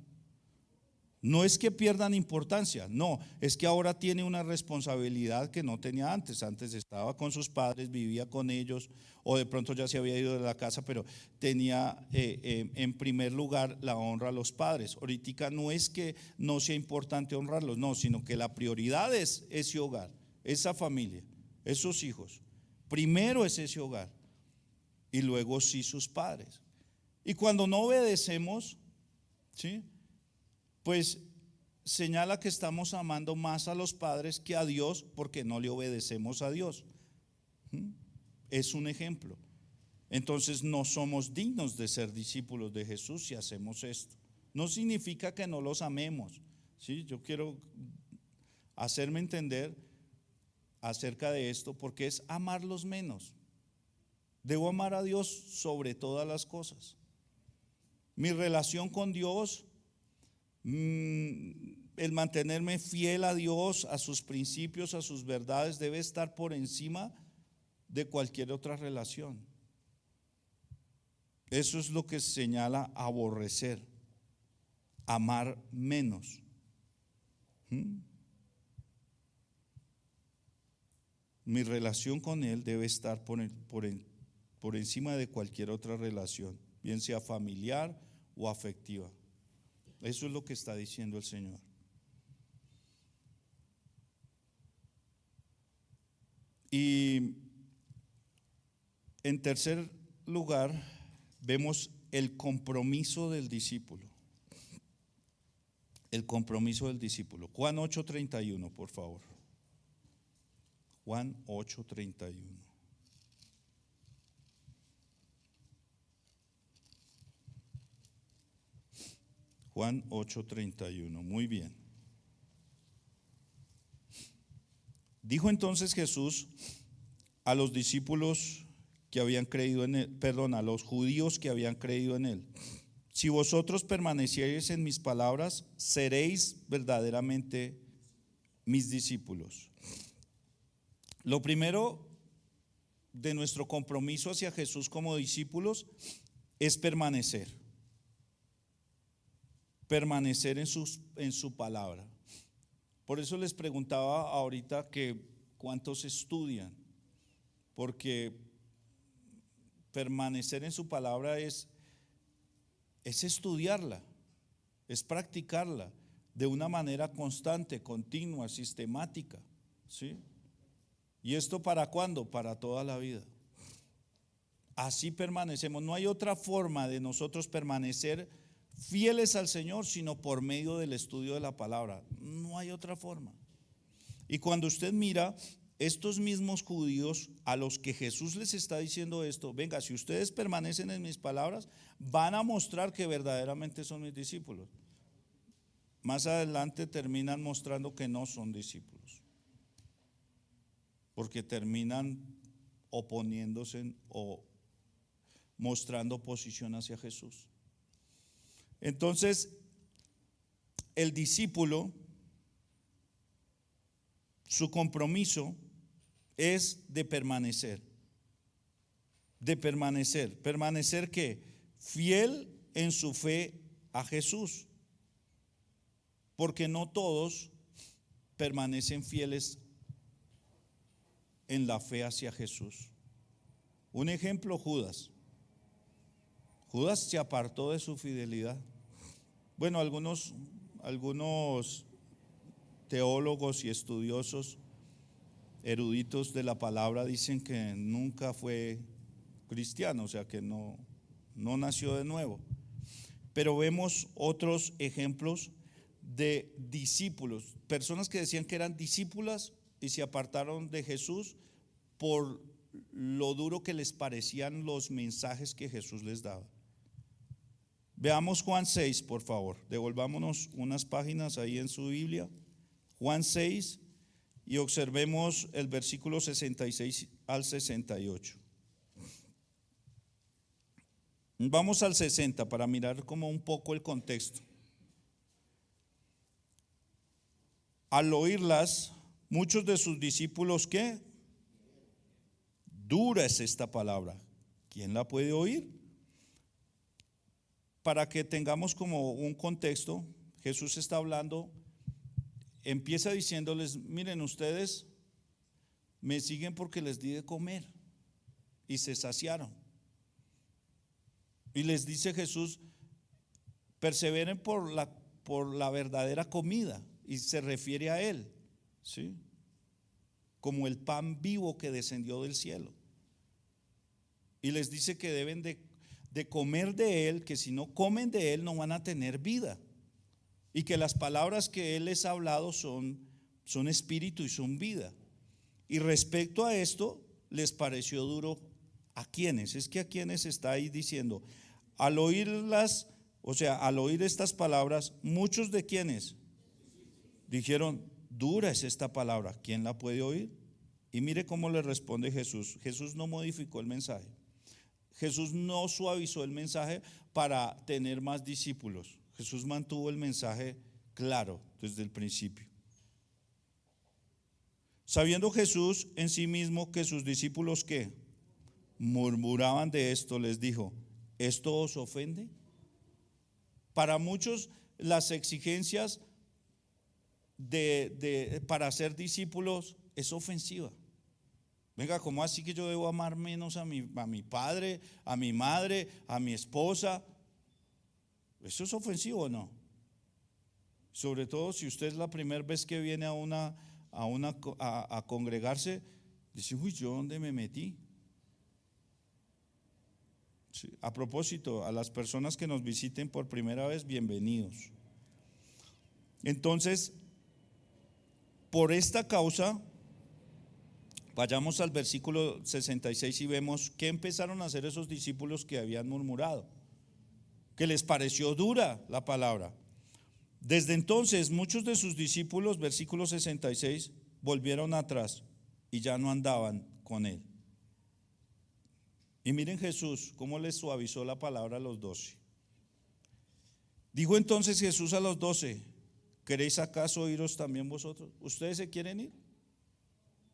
No es que pierdan importancia, no, es que ahora tiene una responsabilidad que no tenía antes. Antes estaba con sus padres, vivía con ellos, o de pronto ya se había ido de la casa, pero tenía en primer lugar la honra a los padres. Ahorita no es que no sea importante honrarlos, no, sino que la prioridad es ese hogar, esa familia, esos hijos. Primero es ese hogar y luego sí sus padres. Y cuando no obedecemos, ¿sí?, pues señala que estamos amando más a los padres que a Dios, porque no le obedecemos a Dios. Es un ejemplo. Entonces no somos dignos de ser discípulos de Jesús si hacemos esto. No significa que no los amemos, ¿sí? Yo quiero hacerme entender acerca de esto, porque es amarlos menos. Debo amar a Dios sobre todas las cosas. Mi relación con Dios, el mantenerme fiel a Dios, a sus principios, a sus verdades, debe estar por encima de cualquier otra relación. Eso es lo que señala aborrecer, amar menos. Mi relación con Él debe estar por encima de cualquier otra relación, bien sea familiar o afectiva. Eso es lo que está diciendo el Señor. Y en tercer lugar, vemos el compromiso del discípulo. El compromiso del discípulo. Juan 8:31, por favor. Juan 8:31. Juan 8:31, muy bien. Dijo entonces Jesús a los discípulos que habían creído en él, a los judíos que habían creído en él: si vosotros permaneciereis en mis palabras, seréis verdaderamente mis discípulos. Lo primero de nuestro compromiso hacia Jesús como discípulos es permanecer en su palabra. Por eso les preguntaba ahorita que cuántos estudian, porque permanecer en su palabra es estudiarla, es practicarla de una manera constante, continua, sistemática, ¿sí? ¿Y esto para cuándo? Para toda la vida. Así permanecemos. No hay otra forma de nosotros permanecer fieles al Señor sino por medio del estudio de la palabra. No hay otra forma. Y cuando usted mira estos mismos judíos a los que Jesús les está diciendo esto: venga, si ustedes permanecen en mis palabras, van a mostrar que verdaderamente son mis discípulos. Más adelante terminan mostrando que no son discípulos, porque terminan oponiéndose o mostrando oposición hacia Jesús. Entonces, el discípulo, su compromiso es de permanecer. ¿Permanecer qué? Fiel en su fe a Jesús. Porque no todos permanecen fieles en la fe hacia Jesús. Un ejemplo: Judas. Judas se apartó de su fidelidad. Bueno, algunos teólogos y estudiosos eruditos de la palabra dicen que nunca fue cristiano, o sea que no nació de nuevo. Pero vemos otros ejemplos de discípulos, personas que decían que eran discípulas y se apartaron de Jesús por lo duro que les parecían los mensajes que Jesús les daba. Veamos Juan 6, por favor. Devolvámonos unas páginas ahí en su Biblia. Juan 6, y observemos el versículo 66 al 68. Vamos al 60 para mirar como un poco el contexto. Al oírlas, muchos de sus discípulos, ¿qué? Dura es esta palabra. ¿Quién la puede oír? Para que tengamos como un contexto, Jesús está hablando, empieza diciéndoles: miren, ustedes me siguen porque les di de comer y se saciaron. Y les dice Jesús: perseveren por la verdadera comida, y se refiere a Él, ¿sí? Como el pan vivo que descendió del cielo. Y les dice que deben de comer de Él, que si no comen de Él no van a tener vida, y que las palabras que Él les ha hablado son espíritu y son vida. Y respecto a esto, les pareció duro. ¿A quiénes? Es que a quiénes está ahí diciendo: al oírlas, O sea, al oír estas palabras, muchos de quienes dijeron, dura es esta palabra, ¿quién la puede oír? Y mire cómo le responde Jesús. Jesús no modificó el mensaje. Jesús no suavizó el mensaje para tener más discípulos. Jesús mantuvo el mensaje claro desde el principio. Sabiendo Jesús en sí mismo que sus discípulos ¿qué? Murmuraban de esto, les dijo, ¿esto os ofende? Para muchos las exigencias para ser discípulos es ofensiva. Venga, ¿cómo así que yo debo amar menos a mi padre, a mi madre, a mi esposa? ¿Eso es ofensivo o no? Sobre todo si usted es la primera vez que viene a congregarse, dice, uy, ¿yo dónde me metí? Sí, a propósito, a las personas que nos visiten por primera vez, bienvenidos. Entonces, por esta causa, vayamos al versículo 66 y vemos qué empezaron a hacer esos discípulos que habían murmurado, que les pareció dura la palabra. Desde entonces, muchos de sus discípulos, versículo 66, volvieron atrás y ya no andaban con él. Y miren Jesús, cómo les suavizó la palabra a los 12. Dijo entonces Jesús a los 12, ¿queréis acaso iros también vosotros? ¿Ustedes se quieren ir?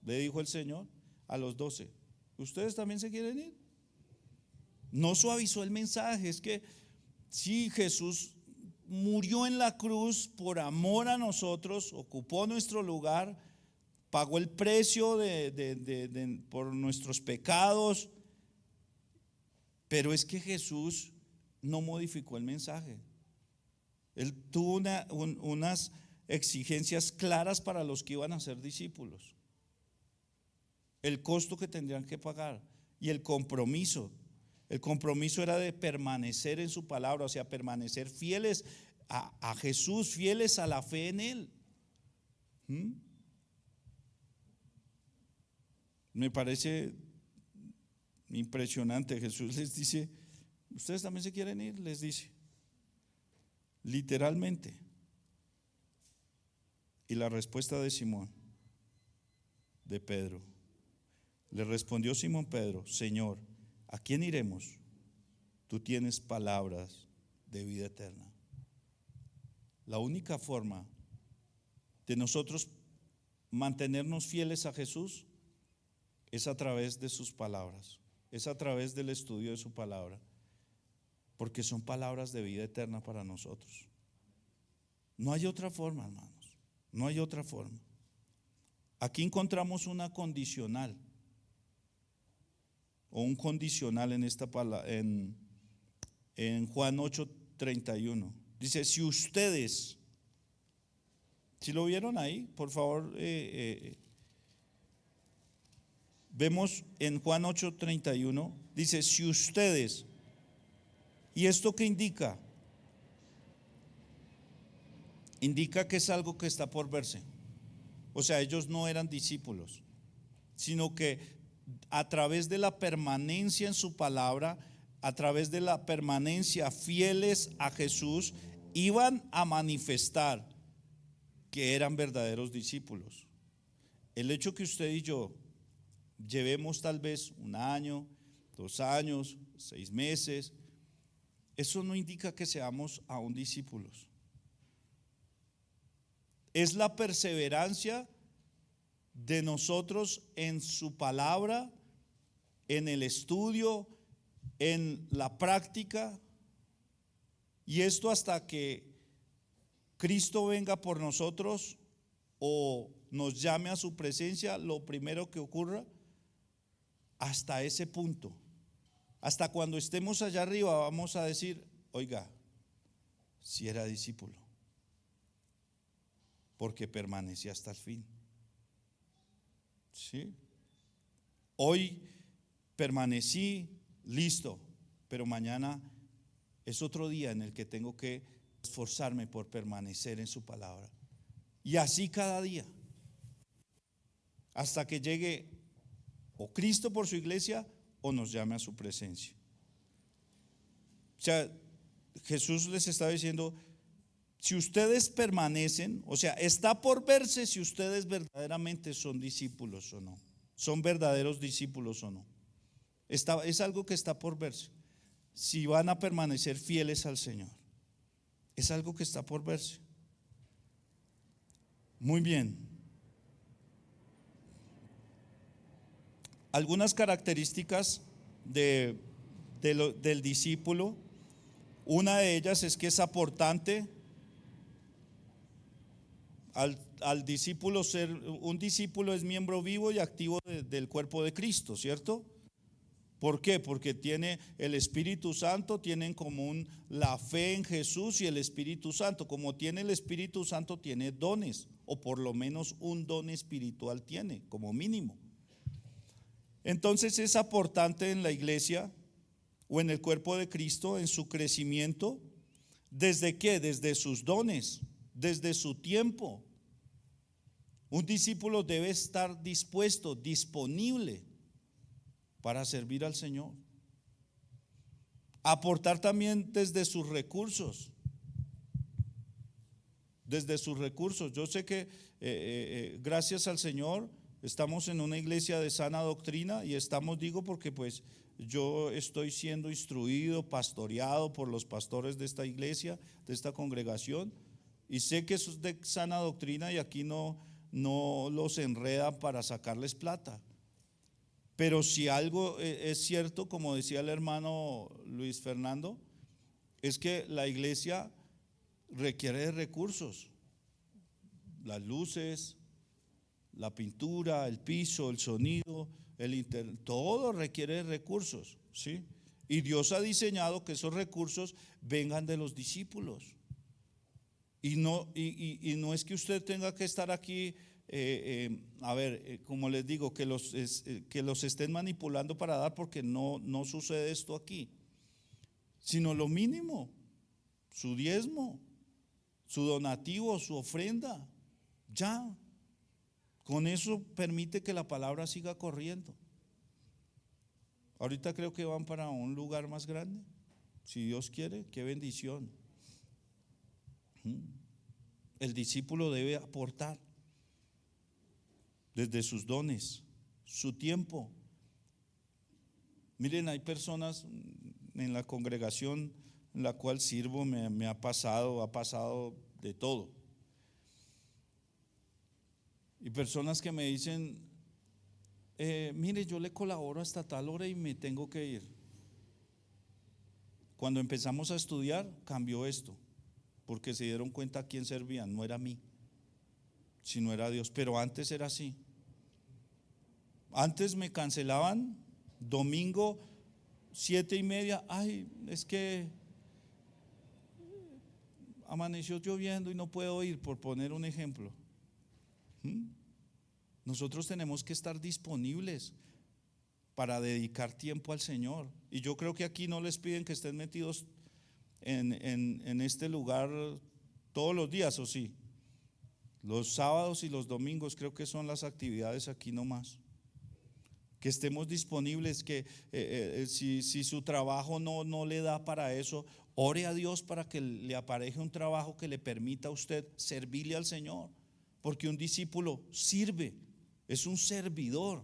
Le dijo el Señor a los 12, ¿ustedes también se quieren ir? No suavizó el mensaje, es que sí, Jesús murió en la cruz por amor a nosotros, ocupó nuestro lugar, pagó el precio por nuestros pecados, pero es que Jesús no modificó el mensaje. Él tuvo unas exigencias claras para los que iban a ser discípulos. El costo que tendrían que pagar y el compromiso. El compromiso era de permanecer en su palabra, o sea, permanecer fieles a Jesús, fieles a la fe en Él. Me parece impresionante. Jesús les dice, ¿ustedes también se quieren ir? Les dice, literalmente. Y la respuesta de Simón, de Pedro, le respondió Simón Pedro, Señor, ¿a quién iremos? Tú tienes palabras de vida eterna. La única forma de nosotros mantenernos fieles a Jesús es a través de sus palabras, es a través del estudio de su palabra, porque son palabras de vida eterna para nosotros. No hay otra forma, hermanos, no hay otra forma. Aquí encontramos una condicional, o un condicional en esta palabra, en Juan 8:31. Dice, si ustedes, si lo vieron ahí, por favor, vemos en Juan 8:31, dice, si ustedes, ¿y esto qué indica? Indica que es algo que está por verse. O sea, ellos no eran discípulos, sino que a través de la permanencia en su palabra, a través de la permanencia fieles a Jesús, iban a manifestar que eran verdaderos discípulos. El hecho que usted y yo llevemos tal vez 1 año, 2 años, 6 meses, eso no indica que seamos aún discípulos. Es la perseverancia de nosotros en su palabra, en el estudio, en la práctica, y esto hasta que Cristo venga por nosotros o nos llame a su presencia, lo primero que ocurra, hasta ese punto, hasta cuando estemos allá arriba vamos a decir, oiga, si era discípulo, porque permanecía hasta el fin. ¿Sí? Hoy permanecí, listo, pero mañana es otro día en el que tengo que esforzarme por permanecer en su palabra. Y así cada día, hasta que llegue o Cristo por su iglesia o nos llame a su presencia. O sea, Jesús les está diciendo, si ustedes permanecen, o sea, está por verse si ustedes verdaderamente son discípulos o no, son verdaderos discípulos o no. Es algo que está por verse, si van a permanecer fieles al Señor. Es algo que está por verse. Muy bien. Algunas características del discípulo. Una de ellas es que es aportante al discípulo. Un discípulo es miembro vivo y activo del cuerpo de Cristo, ¿cierto? ¿Por qué? Porque tiene el Espíritu Santo, tiene en común la fe en Jesús y el Espíritu Santo. Como tiene el Espíritu Santo, tiene dones, o por lo menos un don espiritual tiene, como mínimo. Entonces es aportante en la iglesia o en el cuerpo de Cristo, en su crecimiento. ¿Desde qué? Desde sus dones, desde su tiempo. Un discípulo debe estar dispuesto, disponible para servir al Señor. Aportar también desde sus recursos. Desde sus recursos. Yo sé que gracias al Señor estamos en una iglesia de sana doctrina, y estamos, digo, porque pues yo estoy siendo instruido, pastoreado por los pastores de esta iglesia, de esta congregación, y sé que eso es de sana doctrina, y aquí no los enredan para sacarles plata. Pero si algo es cierto, como decía el hermano Luis Fernando, es que la iglesia requiere de recursos. Las luces, la pintura, el piso, el sonido, el internet, todo requiere de recursos, ¿sí? Y Dios ha diseñado que esos recursos vengan de los discípulos. Y no es que usted tenga que estar aquí, como les digo, que los estén manipulando para dar, porque no sucede esto aquí, sino lo mínimo, su diezmo, su donativo, su ofrenda, ya. Con eso permite que la palabra siga corriendo. Ahorita creo que van para un lugar más grande, si Dios quiere. Qué bendición. El discípulo debe aportar desde sus dones, su tiempo. Miren, hay personas en la congregación en la cual sirvo, ha pasado de todo. Y personas que me dicen, mire, yo le colaboro hasta tal hora y me tengo que ir. Cuando empezamos a estudiar, cambió esto, porque se dieron cuenta a quién servían. No era a mí, sino era a Dios. Pero antes era así. Antes me cancelaban domingo 7:30. Ay, es que amaneció lloviendo y no puedo ir, por poner un ejemplo. Nosotros tenemos que estar disponibles para dedicar tiempo al Señor. Y yo creo que aquí no les piden que estén metidos en este lugar todos los días, ¿o sí? Los sábados y los domingos creo que son las actividades aquí nomás. Que estemos disponibles, que si su trabajo no le da para eso, ore a Dios para que le apareje un trabajo que le permita a usted servirle al Señor. Porque un discípulo sirve, es un servidor.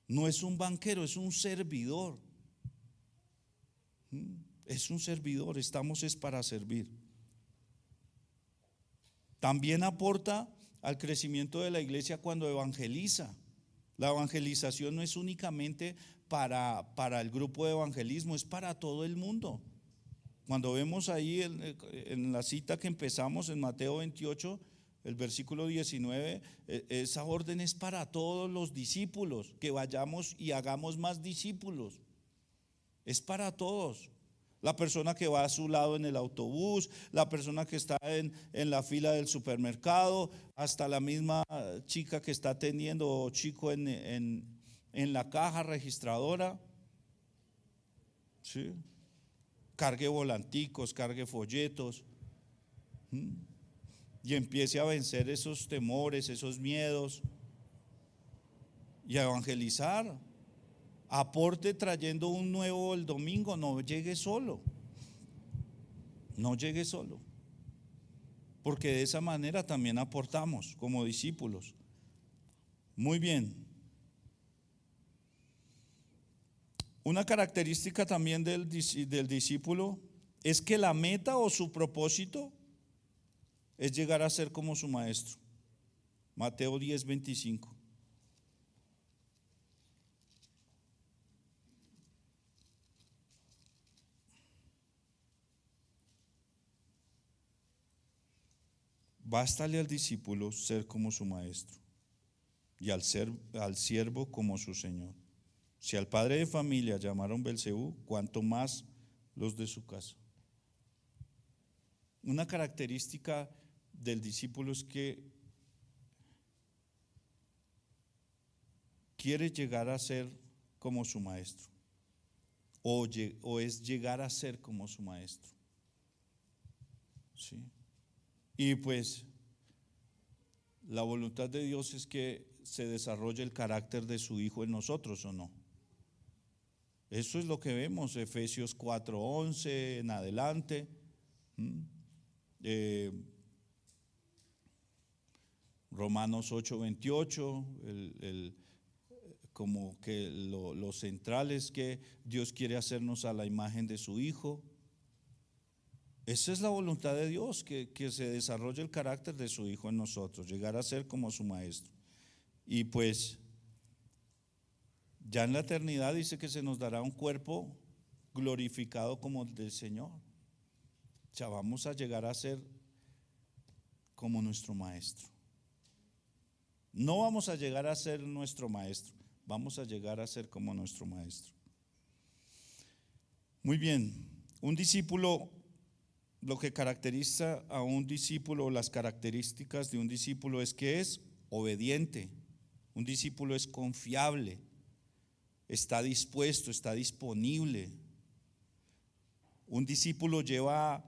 No es un banquero, es un servidor. Es un servidor, estamos es para servir. También aporta al crecimiento de la iglesia cuando evangeliza. La evangelización no es únicamente para el grupo de evangelismo, es para todo el mundo. Cuando vemos ahí en la cita que empezamos en Mateo 28, el versículo 19, esa orden es para todos los discípulos, que vayamos y hagamos más discípulos. Es para todos. La persona que va a su lado en el autobús, la persona que está en la fila del supermercado, hasta la misma chica que está atendiendo, o chico en la caja registradora. ¿Sí? Cargue volanticos, cargue folletos. Y empiece a vencer esos temores, esos miedos, y a evangelizar. Aporte trayendo un nuevo el domingo, no llegue solo. No llegue solo, porque de esa manera también aportamos como discípulos. Muy bien. Una característica también del discípulo es que la meta o su propósito es llegar a ser como su maestro. Mateo 10:25. Bástale al discípulo ser como su maestro y al siervo como su señor. Si al padre de familia llamaron Belcebú, cuánto más los de su casa. Una característica del discípulo es que quiere llegar a ser como su maestro, o es llegar a ser como su maestro. ¿Sí? Y pues la voluntad de Dios es que se desarrolle el carácter de su Hijo en nosotros, ¿o no? Eso es lo que vemos, Efesios 4:11 en adelante. Romanos 8:28, como que lo central es que Dios quiere hacernos a la imagen de su Hijo. Esa es la voluntad de Dios, que se desarrolle el carácter de su Hijo en nosotros, llegar a ser como su maestro. Y pues ya en la eternidad dice que se nos dará un cuerpo glorificado como el del Señor. O sea, vamos a llegar a ser como nuestro maestro. No vamos a llegar a ser nuestro maestro, vamos a llegar a ser como nuestro maestro. Muy bien, un discípulo, lo que caracteriza a un discípulo, las características de un discípulo es que es obediente. Un discípulo es confiable, está dispuesto, está disponible. Un discípulo lleva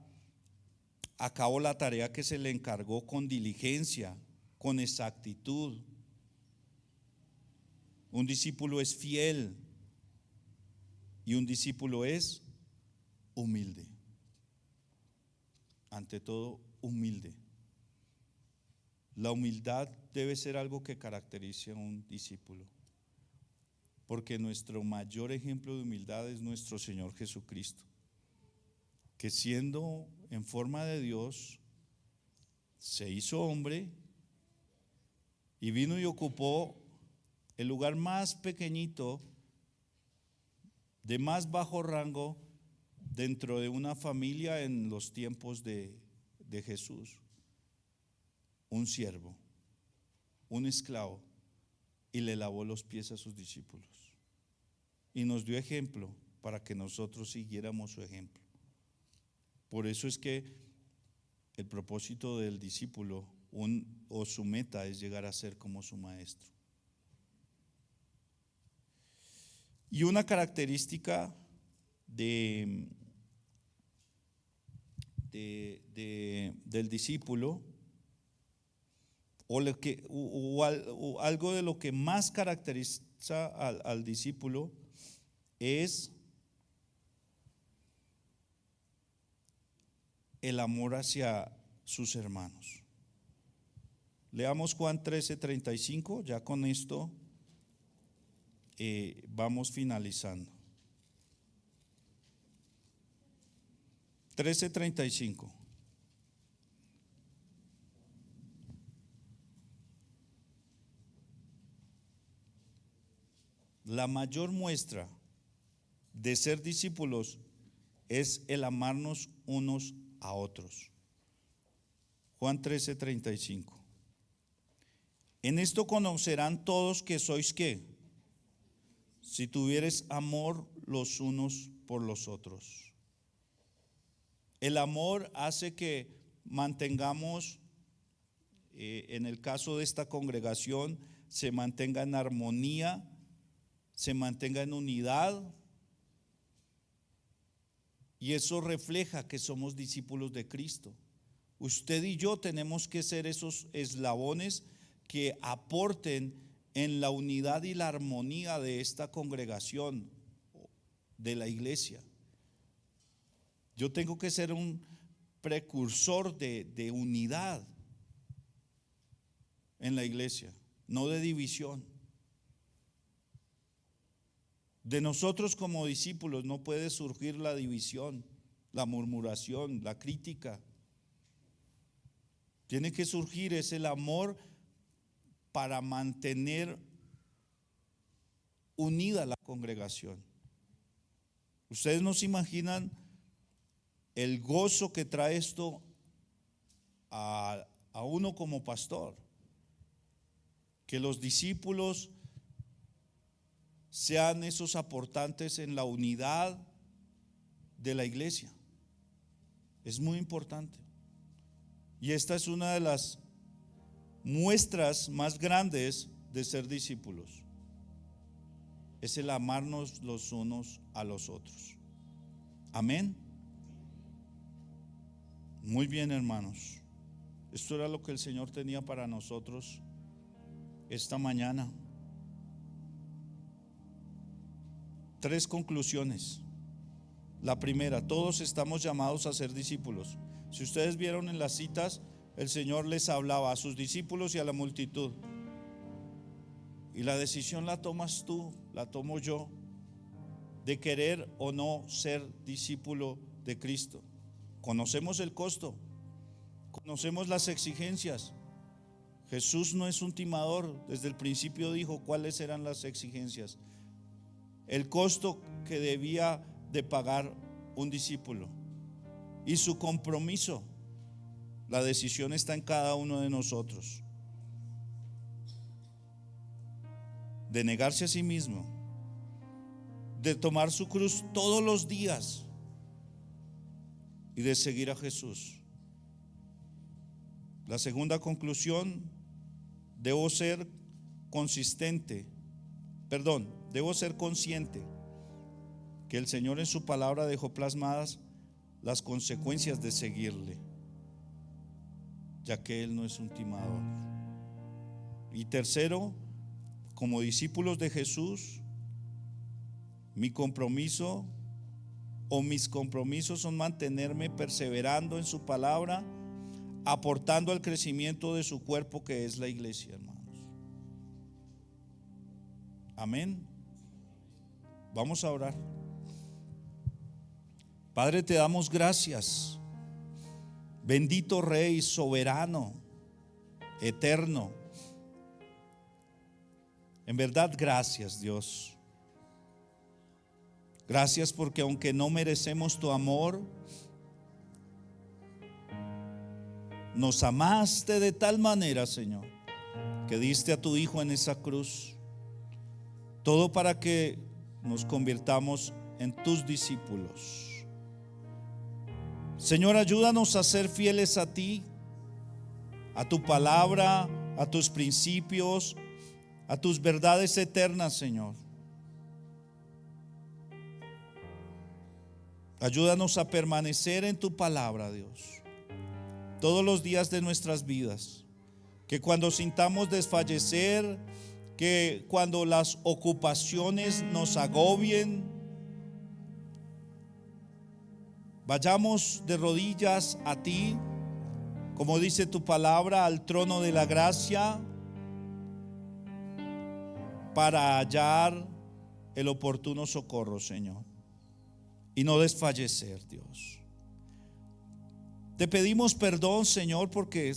a cabo la tarea que se le encargó con diligencia, con exactitud. Un discípulo es fiel y un discípulo es humilde. Ante todo, humilde. La humildad debe ser algo que caracterice a un discípulo, porque nuestro mayor ejemplo de humildad es nuestro Señor Jesucristo, que siendo en forma de Dios, se hizo hombre y vino y ocupó el lugar más pequeñito, de más bajo rango, dentro de una familia en los tiempos de Jesús. Un siervo, un esclavo, y le lavó los pies a sus discípulos. Y nos dio ejemplo para que nosotros siguiéramos su ejemplo. Por eso es que el propósito del discípulo o su meta es llegar a ser como su maestro. Y una característica del discípulo, o algo de lo que más caracteriza al discípulo, es el amor hacia sus hermanos. Leamos Juan 13:35, ya con esto vamos finalizando. 13:35. La mayor muestra de ser discípulos es el amarnos unos a otros. Juan 13:35. En esto conocerán todos que sois ¿qué? Si tuvieres amor los unos por los otros. El amor hace que mantengamos, en el caso de esta congregación, se mantenga en armonía, se mantenga en unidad, y eso refleja que somos discípulos de Cristo. Usted y yo tenemos que ser esos eslabones que aporten en la unidad y la armonía de esta congregación, de la iglesia. Yo tengo que ser precursor de unidad en la iglesia, no de división. De nosotros como discípulos no puede surgir la división, la murmuración, la crítica. Tiene que surgir es el amor para mantener unida la congregación. Ustedes no se imaginan el gozo que trae esto a uno como pastor, que los discípulos sean esos aportantes en la unidad de la iglesia. Es muy importante. Y esta es una de las muestras más grandes de ser discípulos. Es el amarnos los unos a los otros. Amén. Muy bien, hermanos. Esto era lo que el Señor tenía para nosotros esta mañana. 3 conclusiones. La primera, todos estamos llamados a ser discípulos. Si ustedes vieron en las citas, el Señor les hablaba a sus discípulos y a la multitud. Y la decisión la tomas tú, la tomo yo, de querer o no ser discípulo de Cristo. Conocemos el costo, conocemos las exigencias. Jesús no es un timador, desde el principio dijo cuáles eran las exigencias. El costo que debía de pagar un discípulo y su compromiso. La decisión está en cada uno de nosotros, de negarse a sí mismo, de tomar su cruz todos los días y de seguir a Jesús. La segunda conclusión, debo ser consciente que el Señor en su palabra dejó plasmadas las consecuencias de seguirle, ya que Él no es un timador. Y tercero, como discípulos de Jesús, mis compromisos son mantenerme perseverando en su palabra, aportando al crecimiento de su cuerpo, que es la iglesia, hermanos. Amén. Vamos a orar. Padre, te damos gracias, bendito Rey, soberano, eterno. En verdad, gracias, Dios. Gracias porque aunque no merecemos tu amor, nos amaste de tal manera, Señor, que diste a tu Hijo en esa cruz. Todo para que nos convirtamos en tus discípulos. Señor, ayúdanos a ser fieles a ti, a tu palabra, a tus principios, a tus verdades eternas, Señor. Ayúdanos a permanecer en tu palabra, Dios, todos los días de nuestras vidas. Que cuando sintamos desfallecer, que cuando las ocupaciones nos agobien, vayamos de rodillas a ti, como dice tu palabra, al trono de la gracia, para hallar el oportuno socorro, Señor, y no desfallecer, Dios. Te pedimos perdón, Señor, porque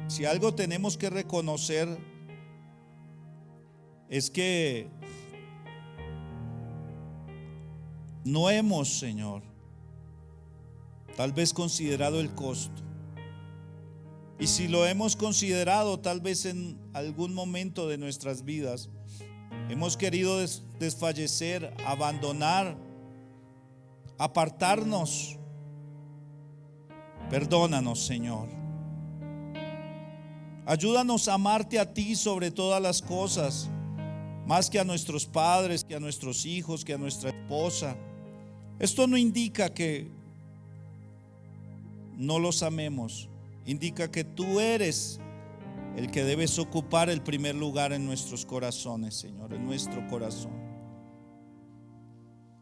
si algo tenemos que reconocer es que no hemos, Señor, tal vez considerado el costo. Y si lo hemos considerado, tal vez en algún momento de nuestras vidas hemos querido desfallecer, abandonar, apartarnos. Perdónanos, Señor. Ayúdanos a amarte a ti sobre todas las cosas, más que a nuestros padres, que a nuestros hijos, que a nuestra esposa. Esto no indica que no los amemos, indica que tú eres el que debes ocupar el primer lugar en nuestros corazones, Señor, en nuestro corazón.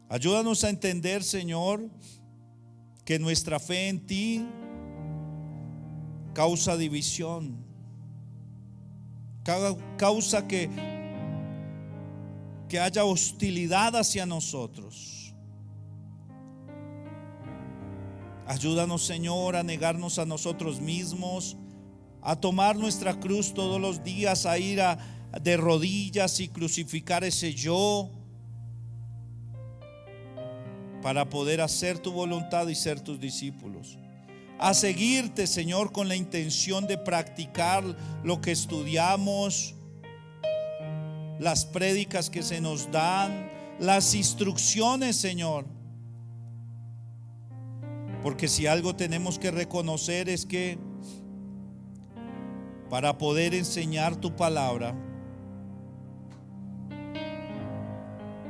Ayúdanos a entender, Señor, que nuestra fe en ti causa división, causa que haya hostilidad hacia nosotros. Ayúdanos, Señor, a negarnos a nosotros mismos, a tomar nuestra cruz todos los días, a ir de rodillas y crucificar ese yo, para poder hacer tu voluntad y ser tus discípulos. A seguirte, Señor, con la intención de practicar lo que estudiamos, las prédicas que se nos dan, las instrucciones, Señor. Porque si algo tenemos que reconocer es que para poder enseñar tu palabra,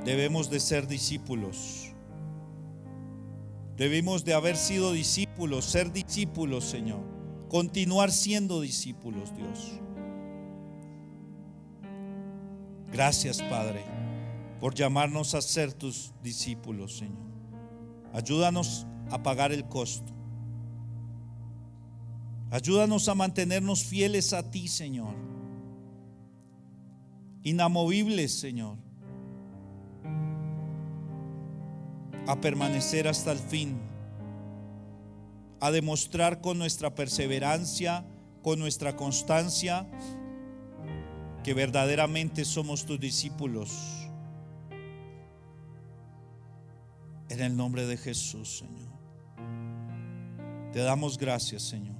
debemos de ser discípulos. Debimos de haber sido discípulos, ser discípulos, Señor. Continuar siendo discípulos, Dios. Gracias, Padre, por llamarnos a ser tus discípulos, Señor. Ayúdanos a pagar el costo. Ayúdanos a mantenernos fieles a ti, Señor. Inamovibles, Señor. A permanecer hasta el fin, a demostrar con nuestra perseverancia, con nuestra constancia, que verdaderamente somos tus discípulos. En el nombre de Jesús, Señor, te damos gracias, Señor.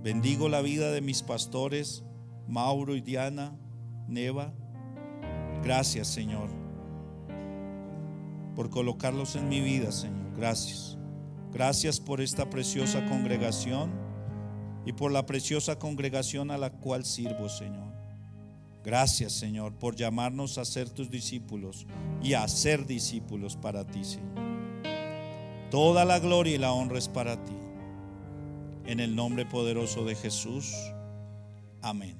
Bendigo la vida de mis pastores, Mauro y Diana, Neva. Gracias, Señor, por colocarlos en mi vida, Señor. Gracias. Gracias por esta preciosa congregación y por la preciosa congregación a la cual sirvo, Señor. Gracias, Señor, por llamarnos a ser tus discípulos y a ser discípulos para ti, Señor. Toda la gloria y la honra es para ti. En el nombre poderoso de Jesús. Amén.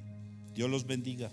Dios los bendiga.